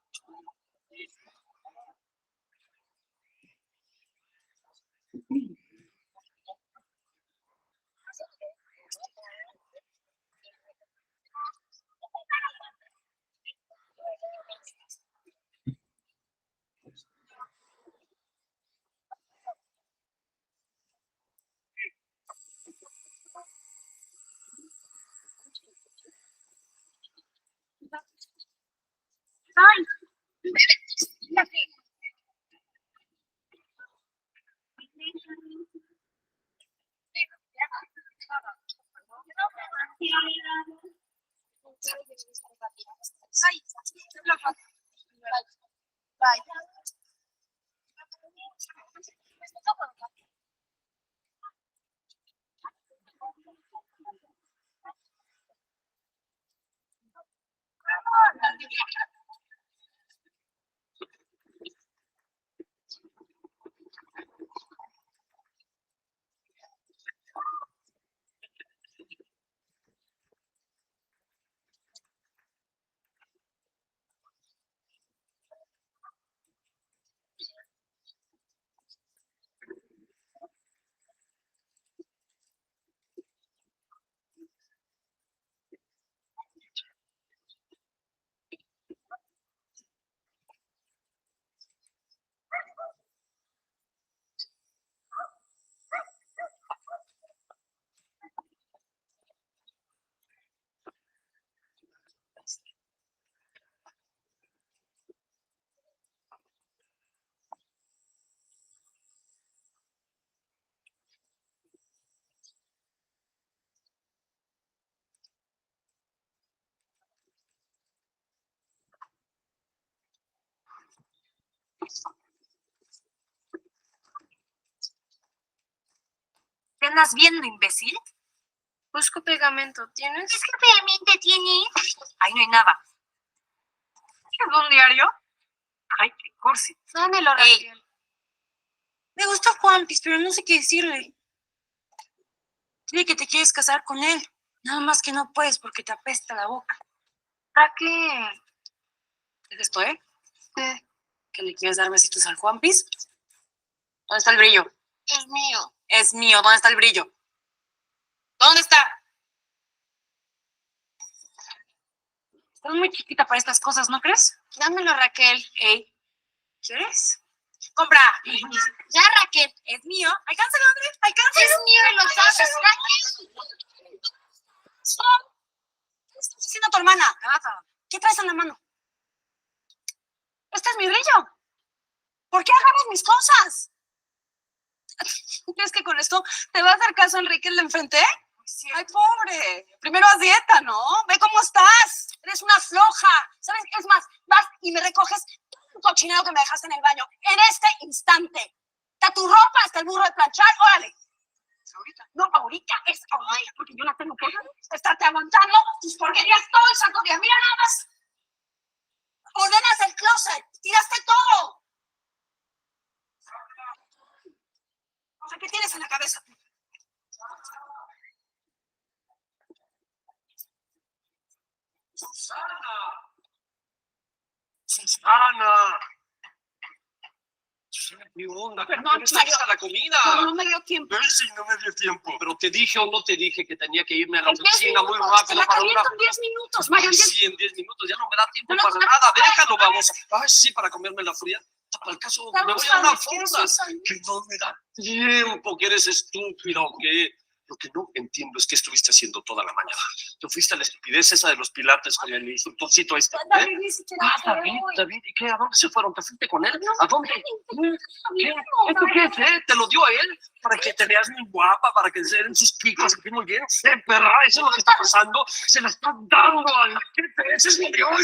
¿Te andas viendo, imbécil? Busco pegamento. ¿Tienes? ¿Qué pegamento tiene? Ahí no hay nada. ¿Tienes un diario? Ay, qué cursi. Dámelo, Ey. Raquel. Me gusta Juanpis, pero no sé qué decirle. Dile que te quieres casar con él. Nada más que no puedes porque te apesta la boca. Raquel. ¿Es esto, ¿Qué? ¿Que le quieres dar besitos al Juanpis? ¿Dónde está el brillo? Es mío. Es mío. ¿Dónde está el brillo? ¿Dónde está? Estás muy chiquita para estas cosas, ¿no crees? Dámelo, Raquel. Ey, ¿quieres? ¡Compra! Ya, Raquel. Es mío. ¡Alcánzalo, Andrés! ¡Alcánzalo! Es mío y lo sabes, Raquel. ¿Qué estás haciendo tu hermana? Gata, ¿qué traes en la mano? Este es mi brillo. ¿Por qué agarras mis cosas? ¿Crees que con esto te va a hacer caso Enrique el de enfrente? Ay, pobre. Primero haz dieta, ¿no? Ve cómo estás. Eres una floja. ¿Sabes? Es más, vas y me recoges un cochinero que me dejaste en el baño. En este instante. Está tu ropa, está el burro de planchar. Órale. ¿Ahorita? No, ahorita es ahorita, porque yo la tengo que estarte aguantando tus porquerías todo el santo día. Mira nada más. Ordenas el closet. Tiraste todo. O sea, ¿qué tienes en la cabeza? Susana. ¿Qué onda? Perdón, ¿Dónde está Mario. lista la comida? No me dio tiempo. Sí, no me dio tiempo. Pero te dije o no te dije que tenía que irme a la En 10 oficina muy minutos, rápido la para caliento una... en 10 minutos, Mario. Ay, sí, en 10 minutos. Ya no me da tiempo No, para no, nada. no, Déjalo, no, vamos. Ay, sí, para comerme la fría. Para el caso, me Vamos, voy a una Alex, ¿quieres fonda. un sándwich? Que no me da tiempo, que eres estúpido, ¿qué? Lo que no entiendo es qué estuviste haciendo toda la mañana. Te fuiste a la estupidez esa de los pilates con el instructorcito este. David, ni siquiera David, ¿y qué? ¿A dónde se fueron? ¿Te fuiste con él? No, ¿A dónde? ¿Qué? ¿Esto qué es, ¿Te lo dio él? Para que te veas muy guapa, para que se den sus picos aquí muy bien. Perra, eso es lo que está pasando. Se la están dando al jefe, ese es mi Dios.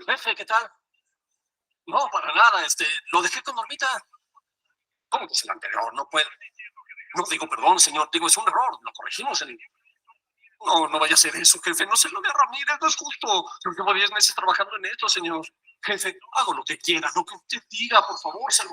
Jefe, ¿qué tal? No, para nada, lo dejé con Normita. ¿Cómo que es el anterior? No puede. No digo perdón, señor, digo, es un error, lo corregimos. No, no vaya a ser eso, jefe, no se lo dé a Ramírez, no es justo. Yo llevo 10 meses trabajando en esto, señor. Jefe, hago lo que quiera, lo que usted diga, por favor, se lo...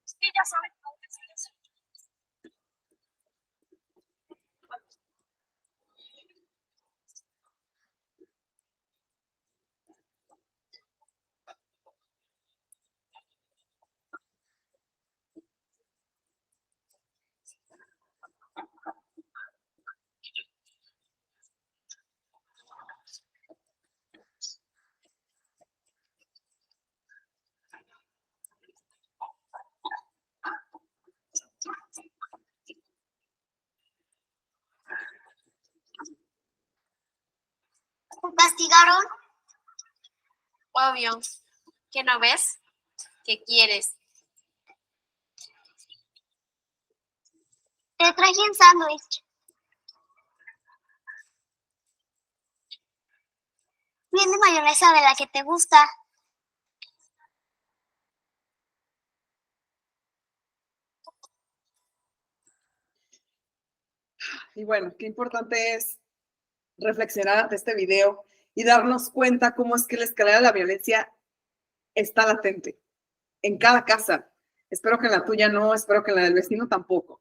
Sí, ya sabes. ¿Castigaron? Obvio. ¿Qué no ves? ¿Qué quieres? Te traje un sándwich. Viene mayonesa de la que te gusta. Y bueno, qué importante es reflexionar de este video y darnos cuenta cómo es que la escalera de la violencia está latente en cada casa. Espero que en la tuya no, espero que en la del vecino tampoco.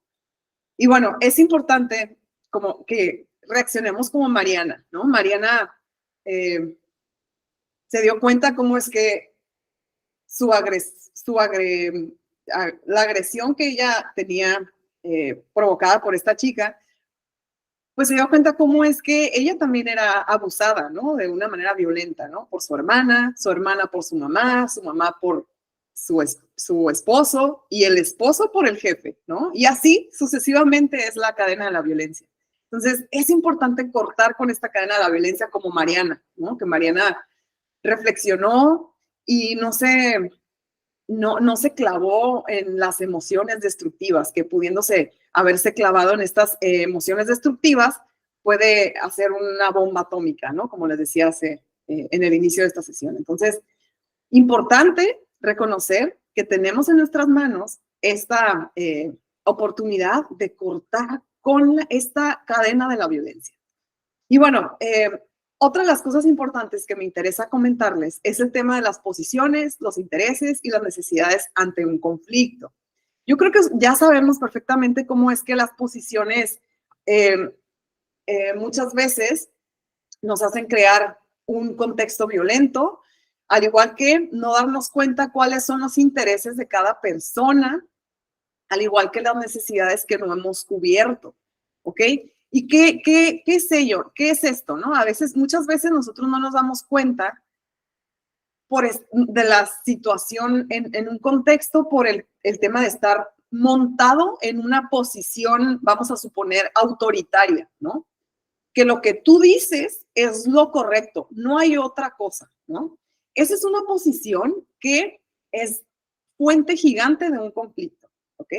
Y bueno, es importante como que reaccionemos como Mariana, ¿no? Mariana se dio cuenta cómo es que la agresión que ella tenía provocada por esta chica, pues se dio cuenta cómo es que ella también era abusada, ¿no? De una manera violenta, ¿no? Por su hermana por su mamá por su esposo y el esposo por el jefe, ¿no? Y así sucesivamente es la cadena de la violencia. Entonces, es importante cortar con esta cadena de la violencia como Mariana, ¿no? Que Mariana reflexionó y no se clavó en las emociones destructivas, que pudiéndose haberse clavado en estas emociones destructivas, puede hacer una bomba atómica, ¿no? Como les decía en el inicio de esta sesión. Entonces, importante reconocer que tenemos en nuestras manos esta oportunidad de cortar con esta cadena de la violencia. Y bueno, otra de las cosas importantes que me interesa comentarles es el tema de las posiciones, los intereses y las necesidades ante un conflicto. Yo creo que ya sabemos perfectamente cómo es que las posiciones muchas veces nos hacen crear un contexto violento, al igual que no darnos cuenta cuáles son los intereses de cada persona, al igual que las necesidades que no hemos cubierto, ¿ok? ¿Y qué es ello? ¿Qué es esto, no? Muchas veces nosotros no nos damos cuenta de la situación en un contexto por el tema de estar montado en una posición, vamos a suponer, autoritaria, ¿no? Que lo que tú dices es lo correcto, no hay otra cosa, ¿no? Esa es una posición que es fuente gigante de un conflicto, ¿ok?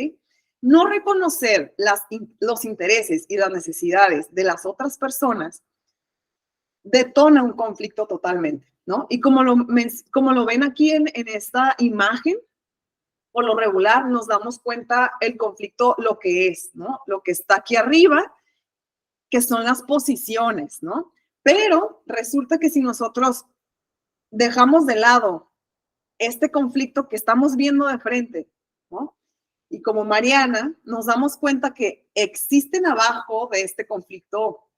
No reconocer los intereses y las necesidades de las otras personas detona un conflicto totalmente, ¿no? Y como lo ven aquí en esta imagen, por lo regular nos damos cuenta el conflicto lo que es, ¿no? Lo que está aquí arriba, que son las posiciones, ¿no? Pero resulta que si nosotros dejamos de lado este conflicto que estamos viendo de frente, ¿no? Y como Mariana, nos damos cuenta que existen abajo de este conflicto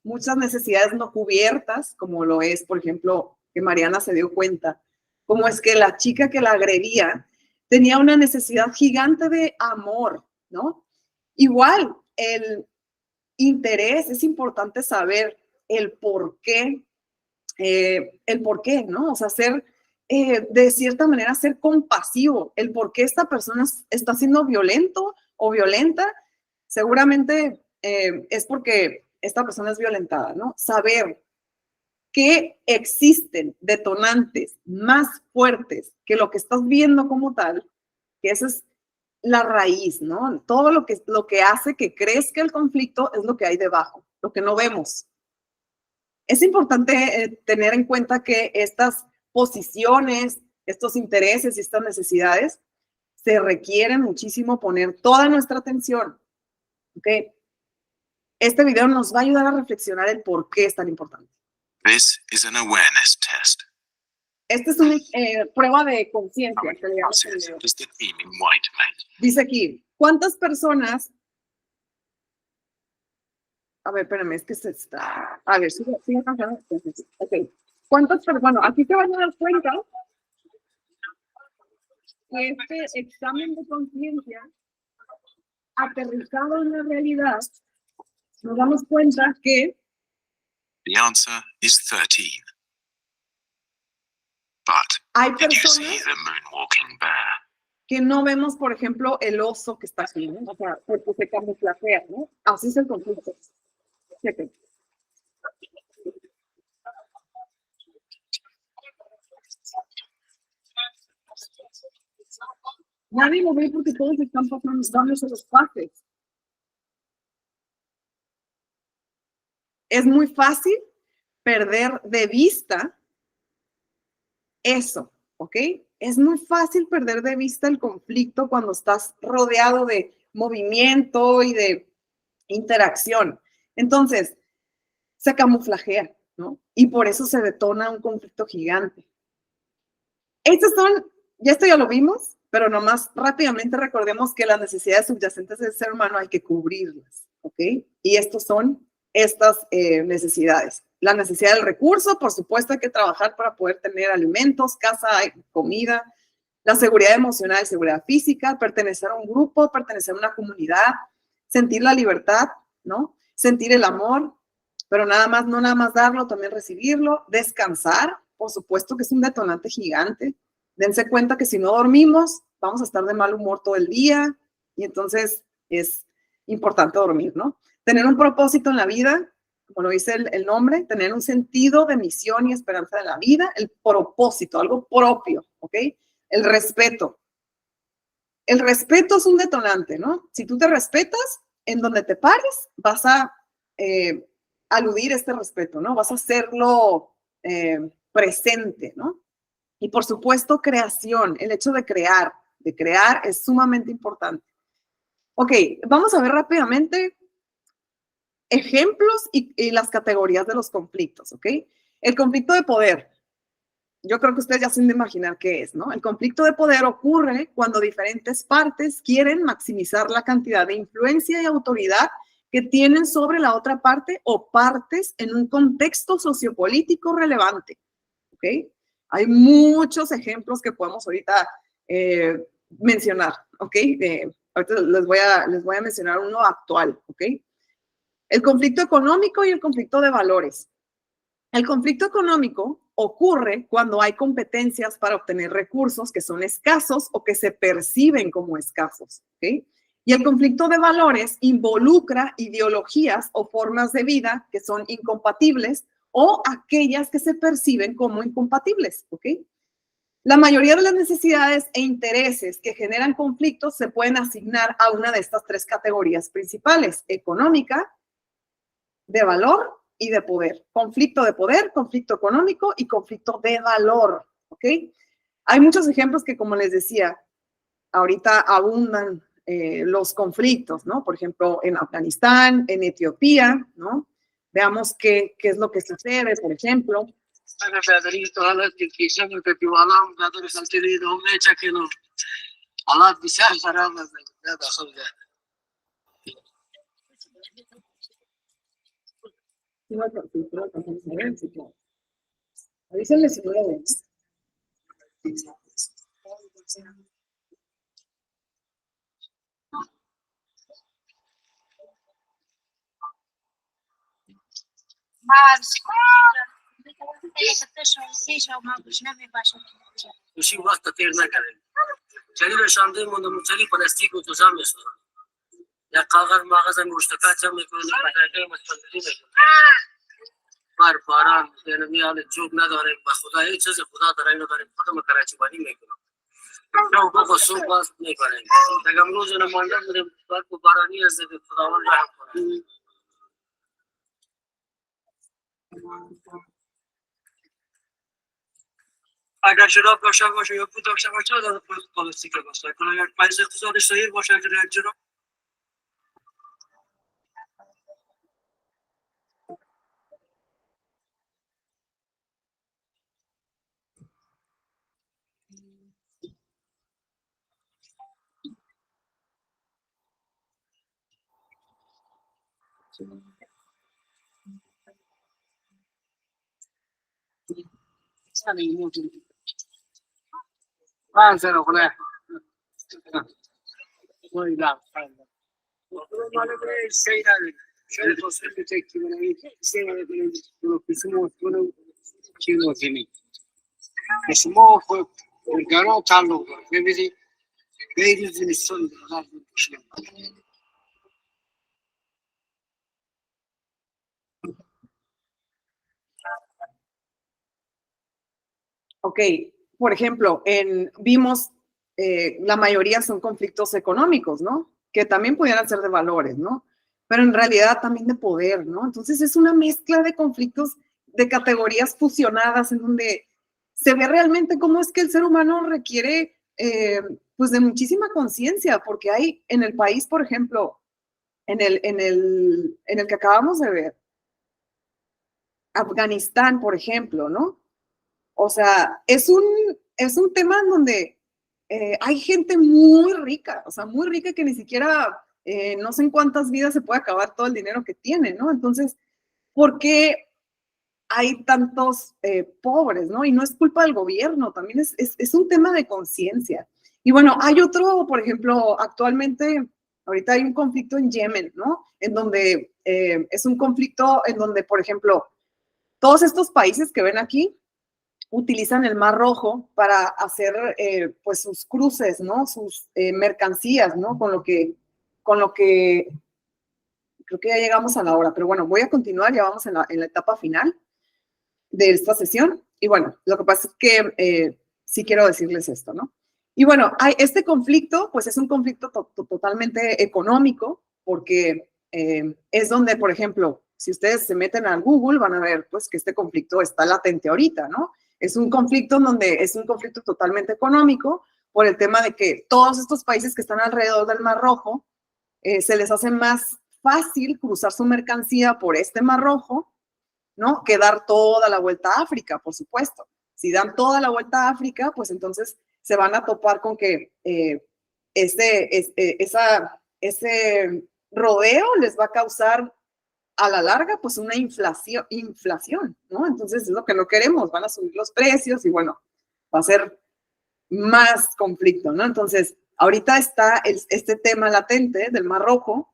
muchas necesidades no cubiertas, como lo es, por ejemplo, que Mariana se dio cuenta, como es que la chica que la agredía tenía una necesidad gigante de amor, ¿no? Igual, el interés, es importante saber el por qué, ¿no? O sea, de cierta manera, ser compasivo, el por qué esta persona está siendo violento o violenta, seguramente es porque esta persona es violentada, ¿no? Saber que existen detonantes más fuertes que lo que estás viendo como tal, que esa es la raíz, ¿no? Todo lo que hace que crezca el conflicto es lo que hay debajo, lo que no vemos. Es importante tener en cuenta que estas posiciones, estos intereses y estas necesidades se requieren muchísimo poner toda nuestra atención, ¿ok? Este video nos va a ayudar a reflexionar el por qué es tan importante. This is an awareness test. Esta es una prueba de conciencia. How many passes does the team in white make? Dice aquí, ¿cuántas personas? A ver, espérame, es que se está... A ver, sigue cantando. Ok. ¿Cuántas personas? Bueno, aquí te van a dar cuenta que este examen de conciencia aterrizado en la realidad, nos damos cuenta que The answer is 13. But hay did you see personas the moonwalking bear? que no vemos, por ejemplo, el oso que está aquí, ¿no? O sea, porque se camuflajea, ¿no? Así es el conflicto. Chequen. Nadie lo ve porque todos están pasando, dándose los pases. Es muy fácil perder de vista eso, ¿ok? Es muy fácil perder de vista el conflicto cuando estás rodeado de movimiento y de interacción. Entonces, se camuflajea, ¿no? Y por eso se detona un conflicto gigante. Estos son, ya esto ya lo vimos, pero nomás rápidamente recordemos que las necesidades subyacentes del ser humano hay que cubrirlas, ¿ok? Y estos son estas necesidades. La necesidad del recurso, por supuesto hay que trabajar para poder tener alimentos, casa, comida. La seguridad emocional y seguridad física, pertenecer a un grupo, pertenecer a una comunidad, sentir la libertad, ¿no? Sentir el amor, pero nada más, no nada más darlo, también recibirlo. Descansar, por supuesto que es un detonante gigante. Dense cuenta que si no dormimos, vamos a estar de mal humor todo el día y entonces es importante dormir, ¿no? Tener un propósito en la vida, como lo dice el nombre, tener un sentido de misión y esperanza de la vida, el propósito, algo propio, ¿ok? El respeto. El respeto es un detonante, ¿no? Si tú te respetas, en donde te pares, vas a aludir este respeto, ¿no? Vas a hacerlo presente, ¿no? Y por supuesto, creación, el hecho de crear es sumamente importante. Ok, vamos a ver rápidamente ejemplos y las categorías de los conflictos, ¿ok? El conflicto de poder. Yo creo que ustedes ya se han de imaginar qué es, ¿no? El conflicto de poder ocurre cuando diferentes partes quieren maximizar la cantidad de influencia y autoridad que tienen sobre la otra parte o partes en un contexto sociopolítico relevante, ¿ok? Hay muchos ejemplos que podemos ahorita mencionar, ¿ok? Ahorita les voy a mencionar uno actual, ¿ok? El conflicto económico y el conflicto de valores. El conflicto económico ocurre cuando hay competencias para obtener recursos que son escasos o que se perciben como escasos, ¿ok? Y el conflicto de valores involucra ideologías o formas de vida que son incompatibles o aquellas que se perciben como incompatibles, ¿ok? La mayoría de las necesidades e intereses que generan conflictos se pueden asignar a una de estas tres categorías principales: económica, de valor y de poder. Conflicto de poder, conflicto económico y conflicto de valor, ¿ok? Hay muchos ejemplos que, como les decía, ahorita abundan los conflictos, ¿no? Por ejemplo, en Afganistán, en Etiopía, ¿no? Veamos qué es lo que sucede, por ejemplo. Avísenle si no lo ven. اگر شراب داشته باشه یا بود داشته باشه در پالیسی که باشه کنه یا پایز اقتصادش صحیح باشه اگر جرا سر خونه وای Ok, por ejemplo, vimos, la mayoría son conflictos económicos, ¿no? Que también pudieran ser de valores, ¿no? Pero en realidad también de poder, ¿no? Entonces es una mezcla de conflictos, de categorías fusionadas en donde se ve realmente cómo es que el ser humano requiere, pues, de muchísima conciencia, porque hay en el país, por ejemplo, en el que acabamos de ver, Afganistán, por ejemplo, ¿no? O sea, es un tema en donde hay gente muy rica, o sea, muy rica que ni siquiera no sé en cuántas vidas se puede acabar todo el dinero que tiene, ¿no? Entonces, ¿por qué hay tantos pobres, ¿no? Y no es culpa del gobierno, también es un tema de conciencia. Y bueno, hay otro, por ejemplo, actualmente, ahorita hay un conflicto en Yemen, ¿no? En donde es un conflicto en donde, por ejemplo, todos estos países que ven aquí utilizan el Mar Rojo para hacer pues sus cruces, ¿no? Sus mercancías, ¿no? Con lo que, creo que ya llegamos a la hora, pero bueno, voy a continuar, ya vamos en la etapa final de esta sesión. Y bueno, lo que pasa es que sí quiero decirles esto, ¿no? Y bueno, este conflicto, pues es un conflicto totalmente económico, porque es donde, por ejemplo, si ustedes se meten a Google, van a ver pues que este conflicto está latente ahorita, ¿no? Es un conflicto donde es un conflicto totalmente económico por el tema de que todos estos países que están alrededor del Mar Rojo se les hace más fácil cruzar su mercancía por este Mar Rojo, ¿no? Que dar toda la vuelta a África, por supuesto. Si dan toda la vuelta a África, pues entonces se van a topar con que ese rodeo les va a causar a la larga pues una inflación, ¿no? Entonces es lo que no queremos, van a subir los precios y bueno, va a ser más conflicto, ¿no? Entonces, ahorita está este tema latente del Mar Rojo,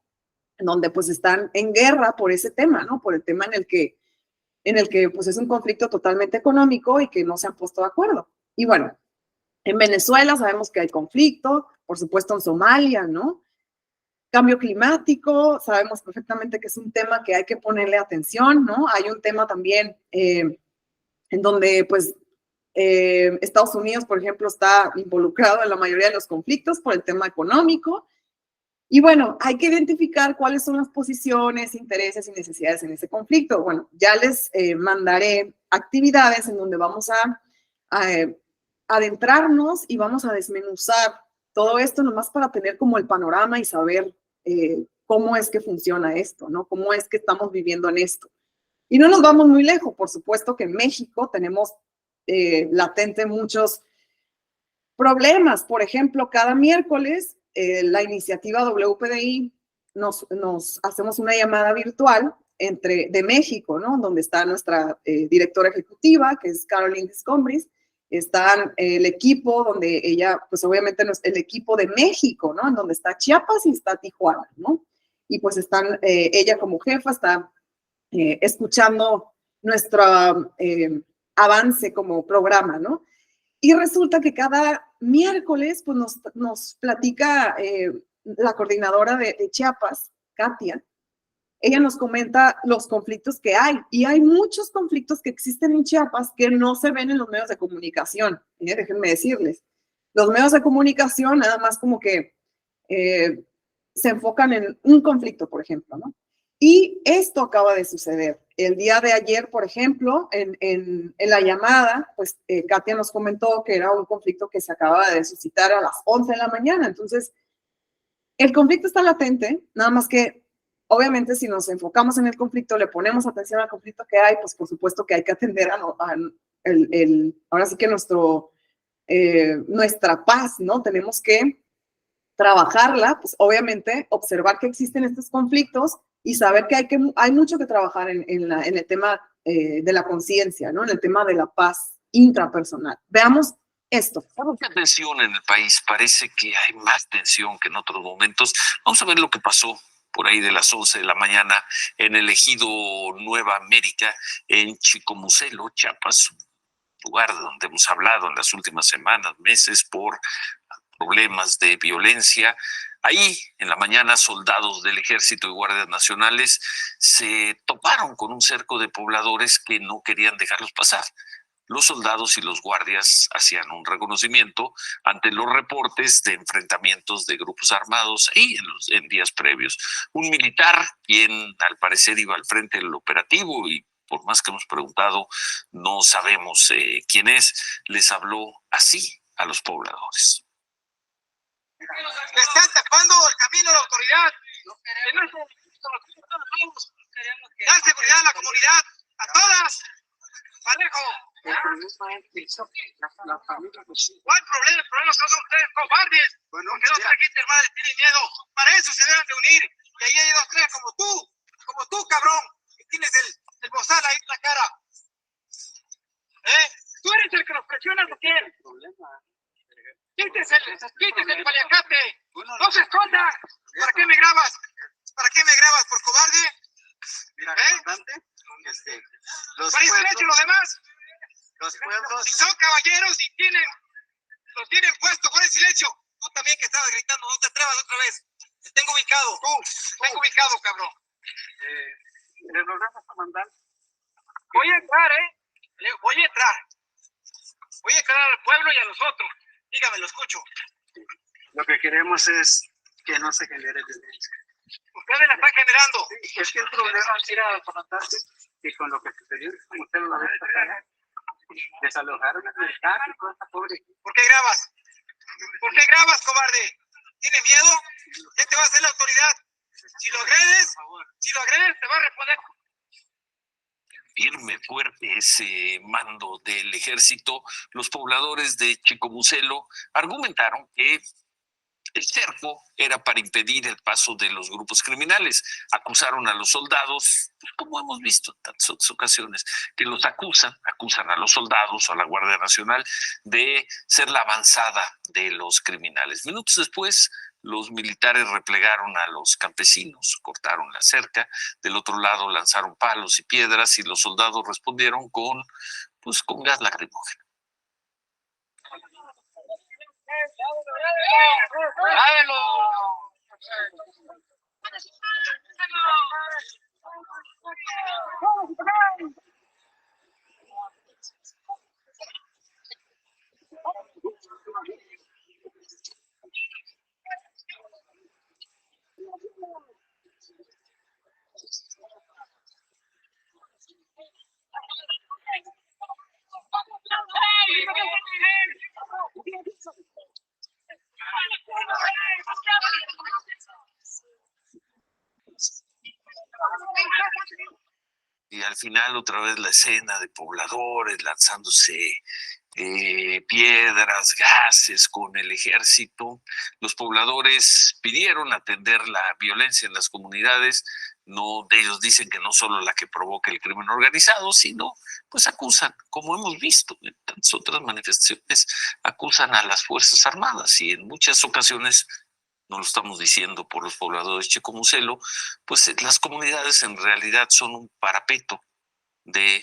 donde pues están en guerra por ese tema, ¿no? Por el tema en el que pues es un conflicto totalmente económico y que no se han puesto de acuerdo. Y bueno, en Venezuela sabemos que hay conflicto, por supuesto en Somalia, ¿no? Cambio climático, sabemos perfectamente que es un tema que hay que ponerle atención, ¿no? Hay un tema también en donde pues Estados Unidos, por ejemplo, está involucrado en la mayoría de los conflictos por el tema económico. Y bueno, hay que identificar cuáles son las posiciones, intereses y necesidades en ese conflicto. Bueno, ya les mandaré actividades en donde vamos a adentrarnos y vamos a desmenuzar todo esto nomás para tener como el panorama y saber cómo es que funciona esto, ¿no? Cómo es que estamos viviendo en esto. Y no nos vamos muy lejos, por supuesto que en México tenemos latente muchos problemas. Por ejemplo, cada miércoles la iniciativa WPDI nos hacemos una llamada virtual de México, ¿no? Donde está nuestra directora ejecutiva, que es Caroline Descombris, está el equipo donde ella, pues obviamente el equipo de México, ¿no? En donde está Chiapas y está Tijuana, ¿no? Y pues están, ella como jefa está escuchando nuestro avance como programa, ¿no? Y resulta que cada miércoles pues nos platica la coordinadora de Chiapas, Katia, ella nos comenta los conflictos que hay, y hay muchos conflictos que existen en Chiapas que no se ven en los medios de comunicación, déjenme decirles. Los medios de comunicación nada más como que se enfocan en un conflicto, por ejemplo, ¿no? Y esto acaba de suceder. El día de ayer, por ejemplo, en la llamada, pues Katia nos comentó que era un conflicto que se acababa de suscitar a las 11 de la mañana. Entonces, el conflicto está latente, nada más que, obviamente, si nos enfocamos en el conflicto, le ponemos atención al conflicto que hay, pues por supuesto que hay que atender ahora sí que nuestra paz, ¿no? Tenemos que trabajarla, pues obviamente observar que existen estos conflictos y saber que hay mucho que trabajar en el tema de la conciencia, ¿no? En el tema de la paz intrapersonal. Veamos esto. Hay mucha tensión en el país, parece que hay más tensión que en otros momentos. Vamos a ver lo que pasó por ahí de las 11 de la mañana en el ejido Nueva América, en Chicomucelo, Chiapas, lugar donde hemos hablado en las últimas semanas, meses, por problemas de violencia. Ahí, en la mañana, soldados del Ejército y Guardias Nacionales se toparon con un cerco de pobladores que no querían dejarlos pasar. Los soldados y los guardias hacían un reconocimiento ante los reportes de enfrentamientos de grupos armados ahí en días previos. Un militar, quien al parecer iba al frente del operativo y por más que hemos preguntado, no sabemos quién es, les habló así a los pobladores. Le están tapando el camino a la autoridad. Dan seguridad a la comunidad. A todas. Parejo. ¿Cuál problema? El problema son ustedes cobardes. Bueno, porque dos trajitas madres tienen miedo. Para eso se deben de unir. Y ahí hay dos, tres como tú, cabrón. Que tienes el bozal ahí en la cara. ¿Tú eres el que los presiona o quién? Quítese el paliacate. No se esconda. ¿Para qué me grabas? ¿Para qué me grabas? ¿Por cobarde? Mira, ¿Para silencio los demás? Los pueblos. Si son caballeros y los tienen puesto, por el silencio. Tú también que estabas gritando, no te atrevas otra vez. Te tengo ubicado. Tengo ubicado, cabrón. ¿Les logramos mandar? Voy a entrar, Voy a entrar. Voy a entrar al pueblo y a los otros. Dígame, lo escucho. Lo que queremos es que no se genere violencia. Ustedes la están generando. Es que el problema es ir a conocerse y con lo que sucedió, como usted lo ve, desalojaron el mercado y toda esta pobre. ¿Por qué grabas? ¿Por qué grabas, cobarde? ¿Tienes miedo? ¿Qué te va a hacer la autoridad? Si lo agredes, te va a responder. Firme, fuerte ese mando del ejército. Los pobladores de Chicomucelo argumentaron que el cerco era para impedir el paso de los grupos criminales. Acusaron a los soldados, como hemos visto en tantas ocasiones, que los acusan a los soldados o a la Guardia Nacional de ser la avanzada de los criminales. Minutos después, los militares replegaron a los campesinos, cortaron la cerca, del otro lado lanzaron palos y piedras y los soldados respondieron con gas lacrimógeno. Y al final otra vez la escena de pobladores lanzándose piedras, gases con el ejército. Los pobladores pidieron atender la violencia en las comunidades. No, de ellos dicen que no solo la que provoca el crimen organizado, sino pues acusan, como hemos visto en tantas otras manifestaciones, acusan a las Fuerzas Armadas y en muchas ocasiones, no lo estamos diciendo por los pobladores de Chicomucelo, pues las comunidades en realidad son un parapeto de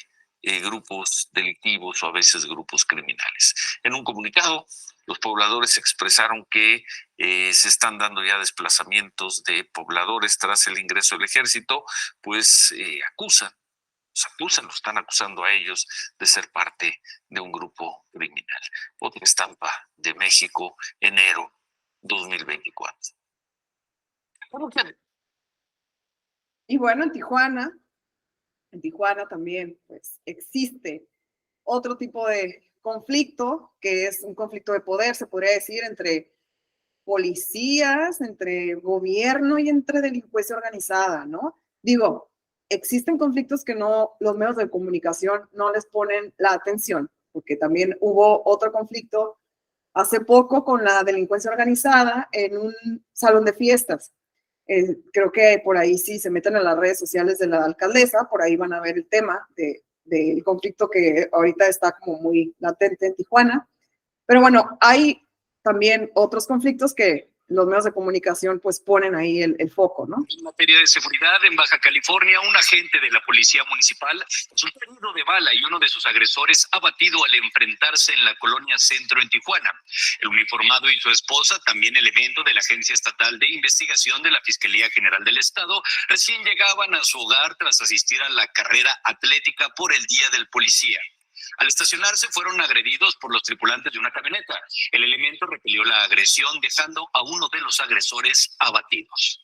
grupos delictivos o a veces grupos criminales. En un comunicado, los pobladores expresaron que se están dando ya desplazamientos de pobladores tras el ingreso del ejército, pues los están acusando a ellos de ser parte de un grupo criminal. Otra estampa de México, enero 2024. Y bueno, en Tijuana también pues, existe otro tipo de conflicto, que es un conflicto de poder, se podría decir, entre policías, entre gobierno y entre delincuencia organizada, ¿no? Digo, existen conflictos que los medios de comunicación no les ponen la atención, porque también hubo otro conflicto hace poco con la delincuencia organizada en un salón de fiestas. Creo que por ahí sí se meten a las redes sociales de la alcaldesa, por ahí van a ver el tema del conflicto que ahorita está como muy latente en Tijuana. Pero bueno, hay también otros conflictos que los medios de comunicación pues ponen ahí el foco, ¿no? En materia de seguridad, en Baja California, un agente de la policía municipal resultó herido de bala y uno de sus agresores abatido al enfrentarse en la colonia Centro en Tijuana. El uniformado y su esposa, también elemento de la Agencia Estatal de Investigación de la Fiscalía General del Estado, recién llegaban a su hogar tras asistir a la carrera atlética por el Día del Policía. Al estacionarse fueron agredidos por los tripulantes de una camioneta. El elemento repelió la agresión dejando a uno de los agresores abatidos.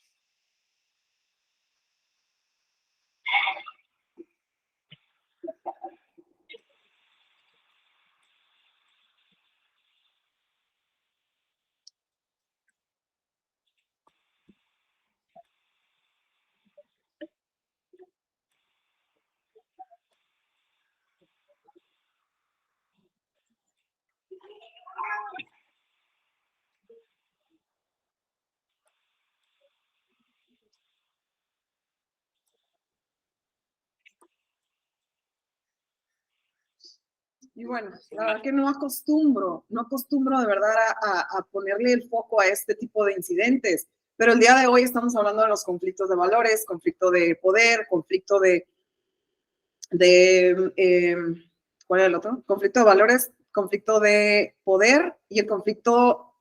Y bueno, la verdad que no acostumbro de verdad a ponerle el foco a este tipo de incidentes, pero el día de hoy estamos hablando de los conflictos de valores, conflicto de poder, conflicto ¿cuál era el otro? Conflicto de valores, conflicto de poder y el conflicto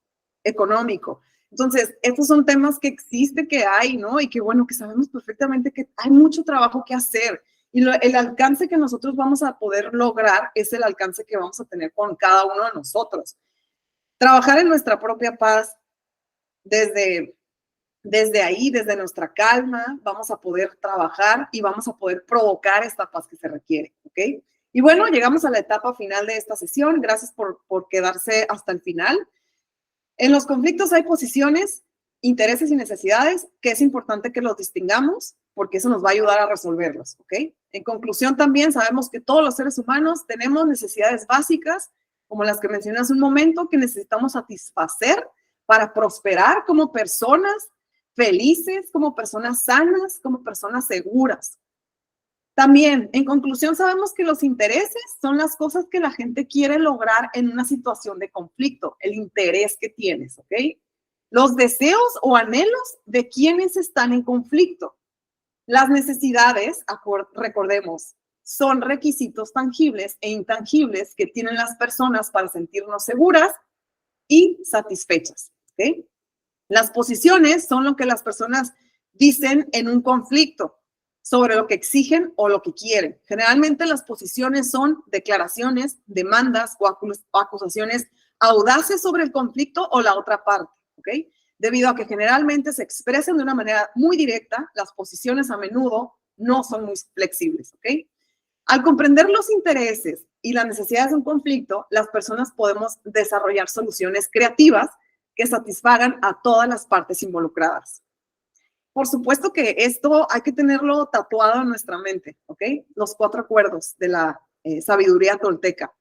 económico. Entonces, estos son temas que existe, que hay, ¿no? Y que bueno, que sabemos perfectamente que hay mucho trabajo que hacer. Y el alcance que nosotros vamos a poder lograr es el alcance que vamos a tener con cada uno de nosotros. Trabajar en nuestra propia paz desde ahí, desde nuestra calma, vamos a poder trabajar y vamos a poder provocar esta paz que se requiere, ¿ok? Y bueno, llegamos a la etapa final de esta sesión. Gracias por quedarse hasta el final. En los conflictos hay posiciones, intereses y necesidades que es importante que los distingamos porque eso nos va a ayudar a resolverlos, ¿ok? En conclusión, también sabemos que todos los seres humanos tenemos necesidades básicas, como las que mencioné hace un momento, que necesitamos satisfacer para prosperar como personas felices, como personas sanas, como personas seguras. También, en conclusión, sabemos que los intereses son las cosas que la gente quiere lograr en una situación de conflicto, el interés que tienes, ¿ok? Los deseos o anhelos de quienes están en conflicto. Las necesidades, recordemos, son requisitos tangibles e intangibles que tienen las personas para sentirnos seguras y satisfechas, ¿ok? Las posiciones son lo que las personas dicen en un conflicto sobre lo que exigen o lo que quieren. Generalmente las posiciones son declaraciones, demandas o acusaciones audaces sobre el conflicto o la otra parte, ¿ok? Debido a que generalmente se expresan de una manera muy directa, las posiciones a menudo no son muy flexibles, ¿ok? Al comprender los intereses y las necesidades de un conflicto, las personas podemos desarrollar soluciones creativas que satisfagan a todas las partes involucradas. Por supuesto que esto hay que tenerlo tatuado en nuestra mente, ¿ok? Los 4 acuerdos de la sabiduría tolteca.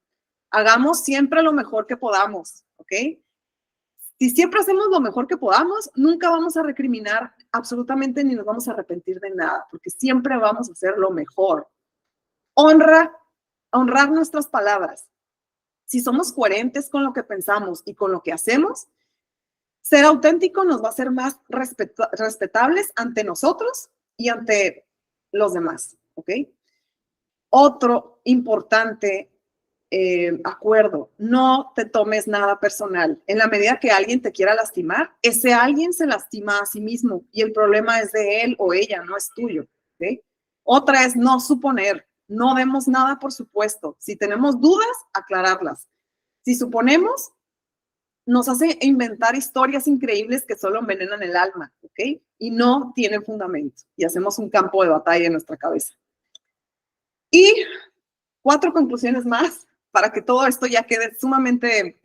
Hagamos siempre lo mejor que podamos, ¿ok? Si siempre hacemos lo mejor que podamos, nunca vamos a recriminar absolutamente ni nos vamos a arrepentir de nada, porque siempre vamos a hacer lo mejor. Honrar nuestras palabras. Si somos coherentes con lo que pensamos y con lo que hacemos, ser auténtico nos va a hacer más respetables ante nosotros y ante los demás, ¿ok? Otro importante acuerdo, no te tomes nada personal. En la medida que alguien te quiera lastimar, ese alguien se lastima a sí mismo y el problema es de él o ella, no es tuyo, ¿ok? Otra es no suponer, no demos nada por supuesto. Si tenemos dudas, aclararlas. Si suponemos, nos hace inventar historias increíbles que solo envenenan el alma, ¿ok? Y no tienen fundamento. Y hacemos un campo de batalla en nuestra cabeza. Y 4 conclusiones más para que todo esto ya quede sumamente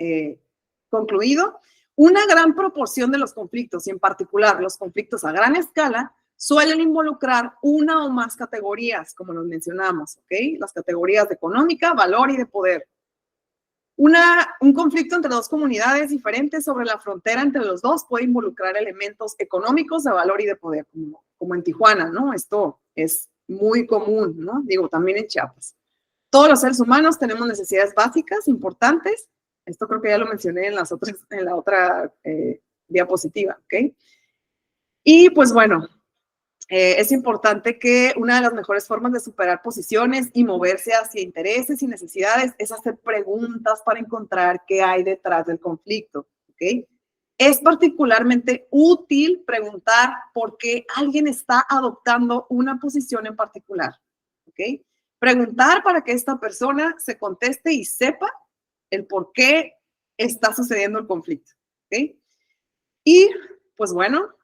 concluido. Una gran proporción de los conflictos, y en particular los conflictos a gran escala, suelen involucrar una o más categorías, como los mencionamos, ¿ok? Las categorías de económica, valor y de poder. Un conflicto entre 2 comunidades diferentes sobre la frontera entre los dos puede involucrar elementos económicos de valor y de poder, como en Tijuana, ¿no? Esto es muy común, ¿no? Digo, también en Chiapas. Todos los seres humanos tenemos necesidades básicas importantes. Esto creo que ya lo mencioné en la otra diapositiva, ¿ok? Y pues bueno, es importante que una de las mejores formas de superar posiciones y moverse hacia intereses y necesidades es hacer preguntas para encontrar qué hay detrás del conflicto, ¿ok? Es particularmente útil preguntar por qué alguien está adoptando una posición en particular, ¿ok? Preguntar para que esta persona se conteste y sepa el por qué está sucediendo el conflicto, ¿ok? Y pues bueno,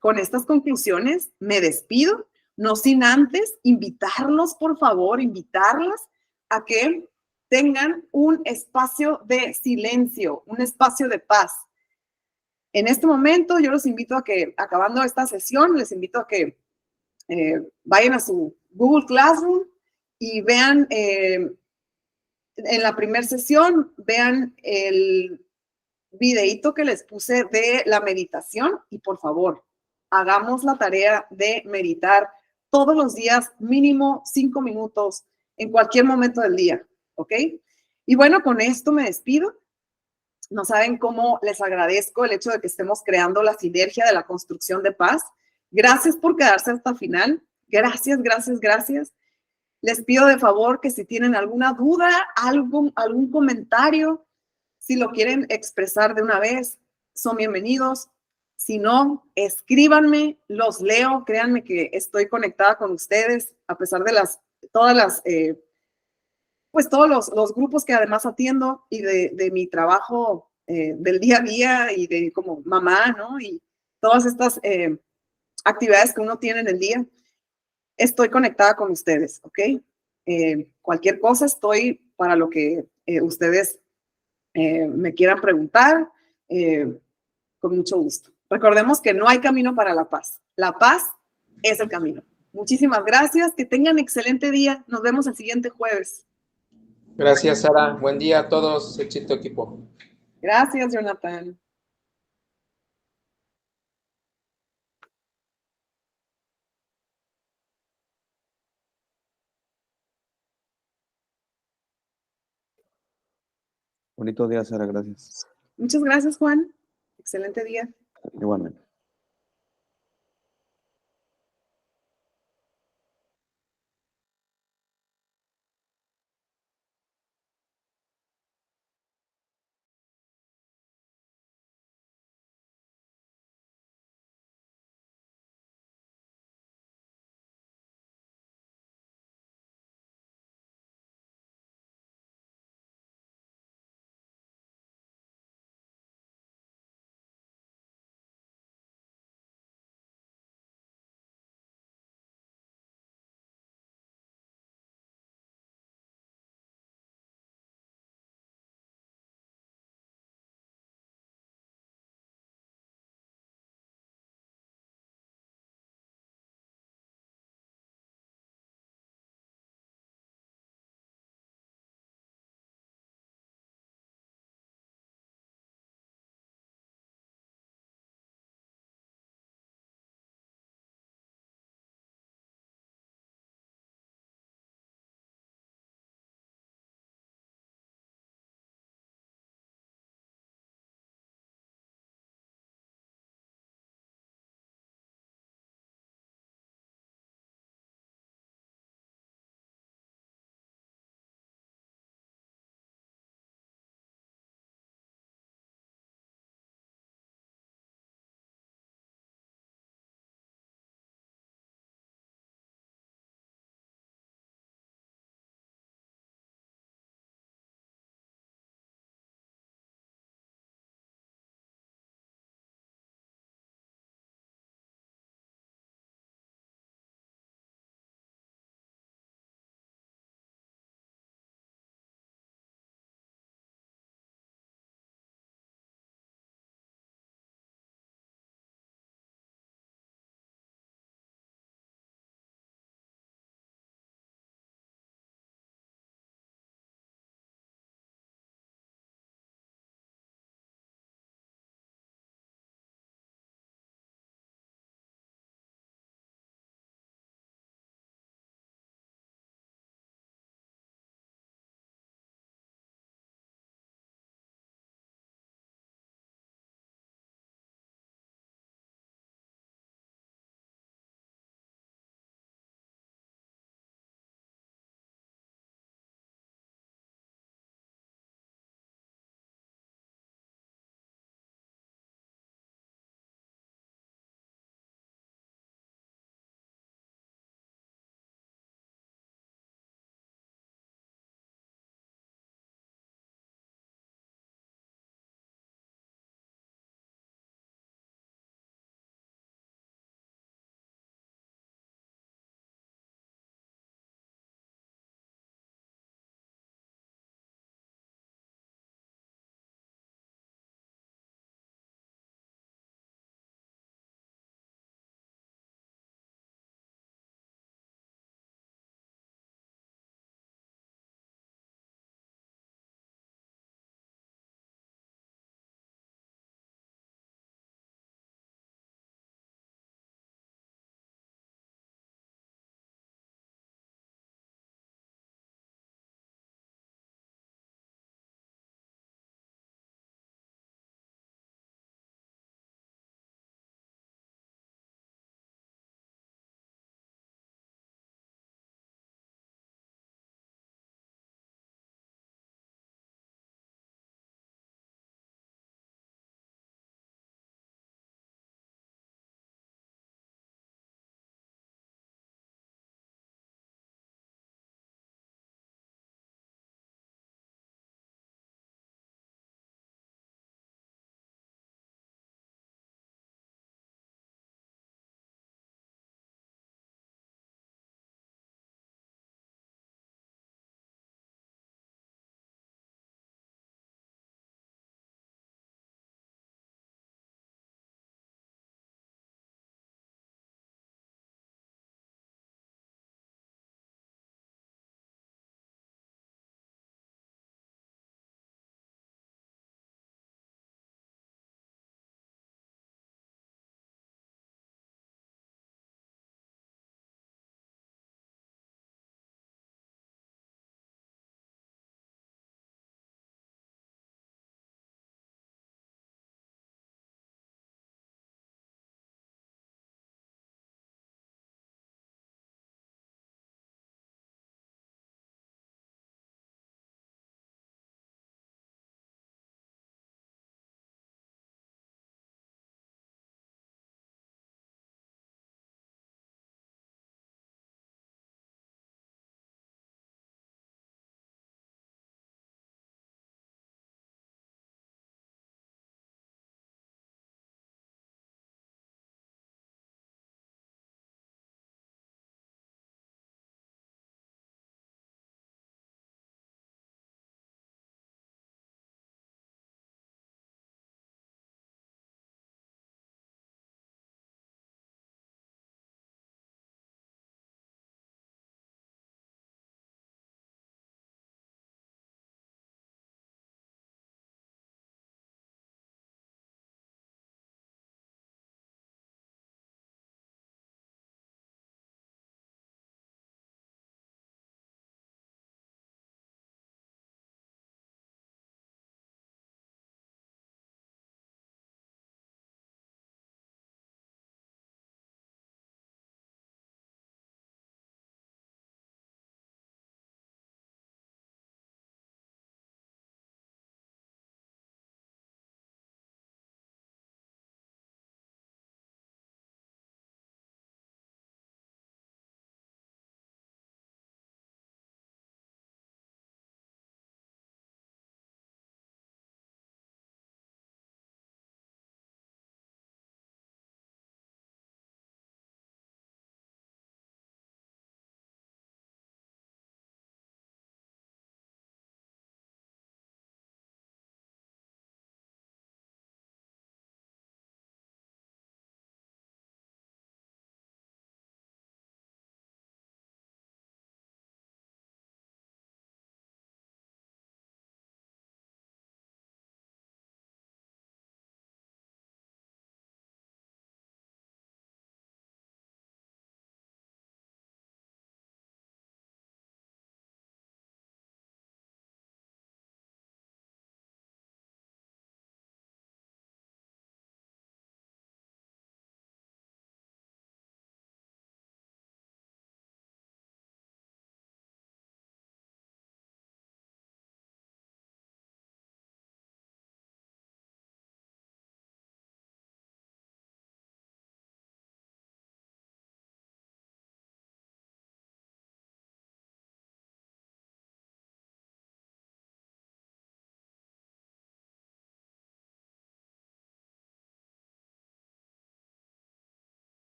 con estas conclusiones me despido, no sin antes invitarlos, por favor, invitarlas a que tengan un espacio de silencio, un espacio de paz. En este momento yo los invito a que, acabando esta sesión, les invito a que vayan a su Google Classroom y vean en la primera sesión, vean el videíto que les puse de la meditación y por favor, hagamos la tarea de meditar todos los días, mínimo 5 minutos en cualquier momento del día, ¿ok? Y bueno, con esto me despido. No saben cómo les agradezco el hecho de que estemos creando la sinergia de la construcción de paz. Gracias por quedarse hasta el final. Gracias, gracias, gracias. Les pido de favor que si tienen alguna duda, algún comentario, si lo quieren expresar de una vez, son bienvenidos. Si no, escríbanme, los leo. Créanme que estoy conectada con ustedes, a pesar de todos los grupos que además atiendo y de mi trabajo del día a día y de como mamá, ¿no? Y todas estas actividades que uno tiene en el día. Estoy conectada con ustedes, ¿ok? Cualquier cosa estoy para lo que ustedes me quieran preguntar, con mucho gusto. Recordemos que no hay camino para la paz. La paz es el camino. Muchísimas gracias. Que tengan excelente día. Nos vemos el siguiente jueves. Gracias, Sara. Buen día a todos. Éxito, equipo. Gracias, Jonathan. Bonito día, Sara, gracias. Muchas gracias, Juan. Excelente día. Igualmente.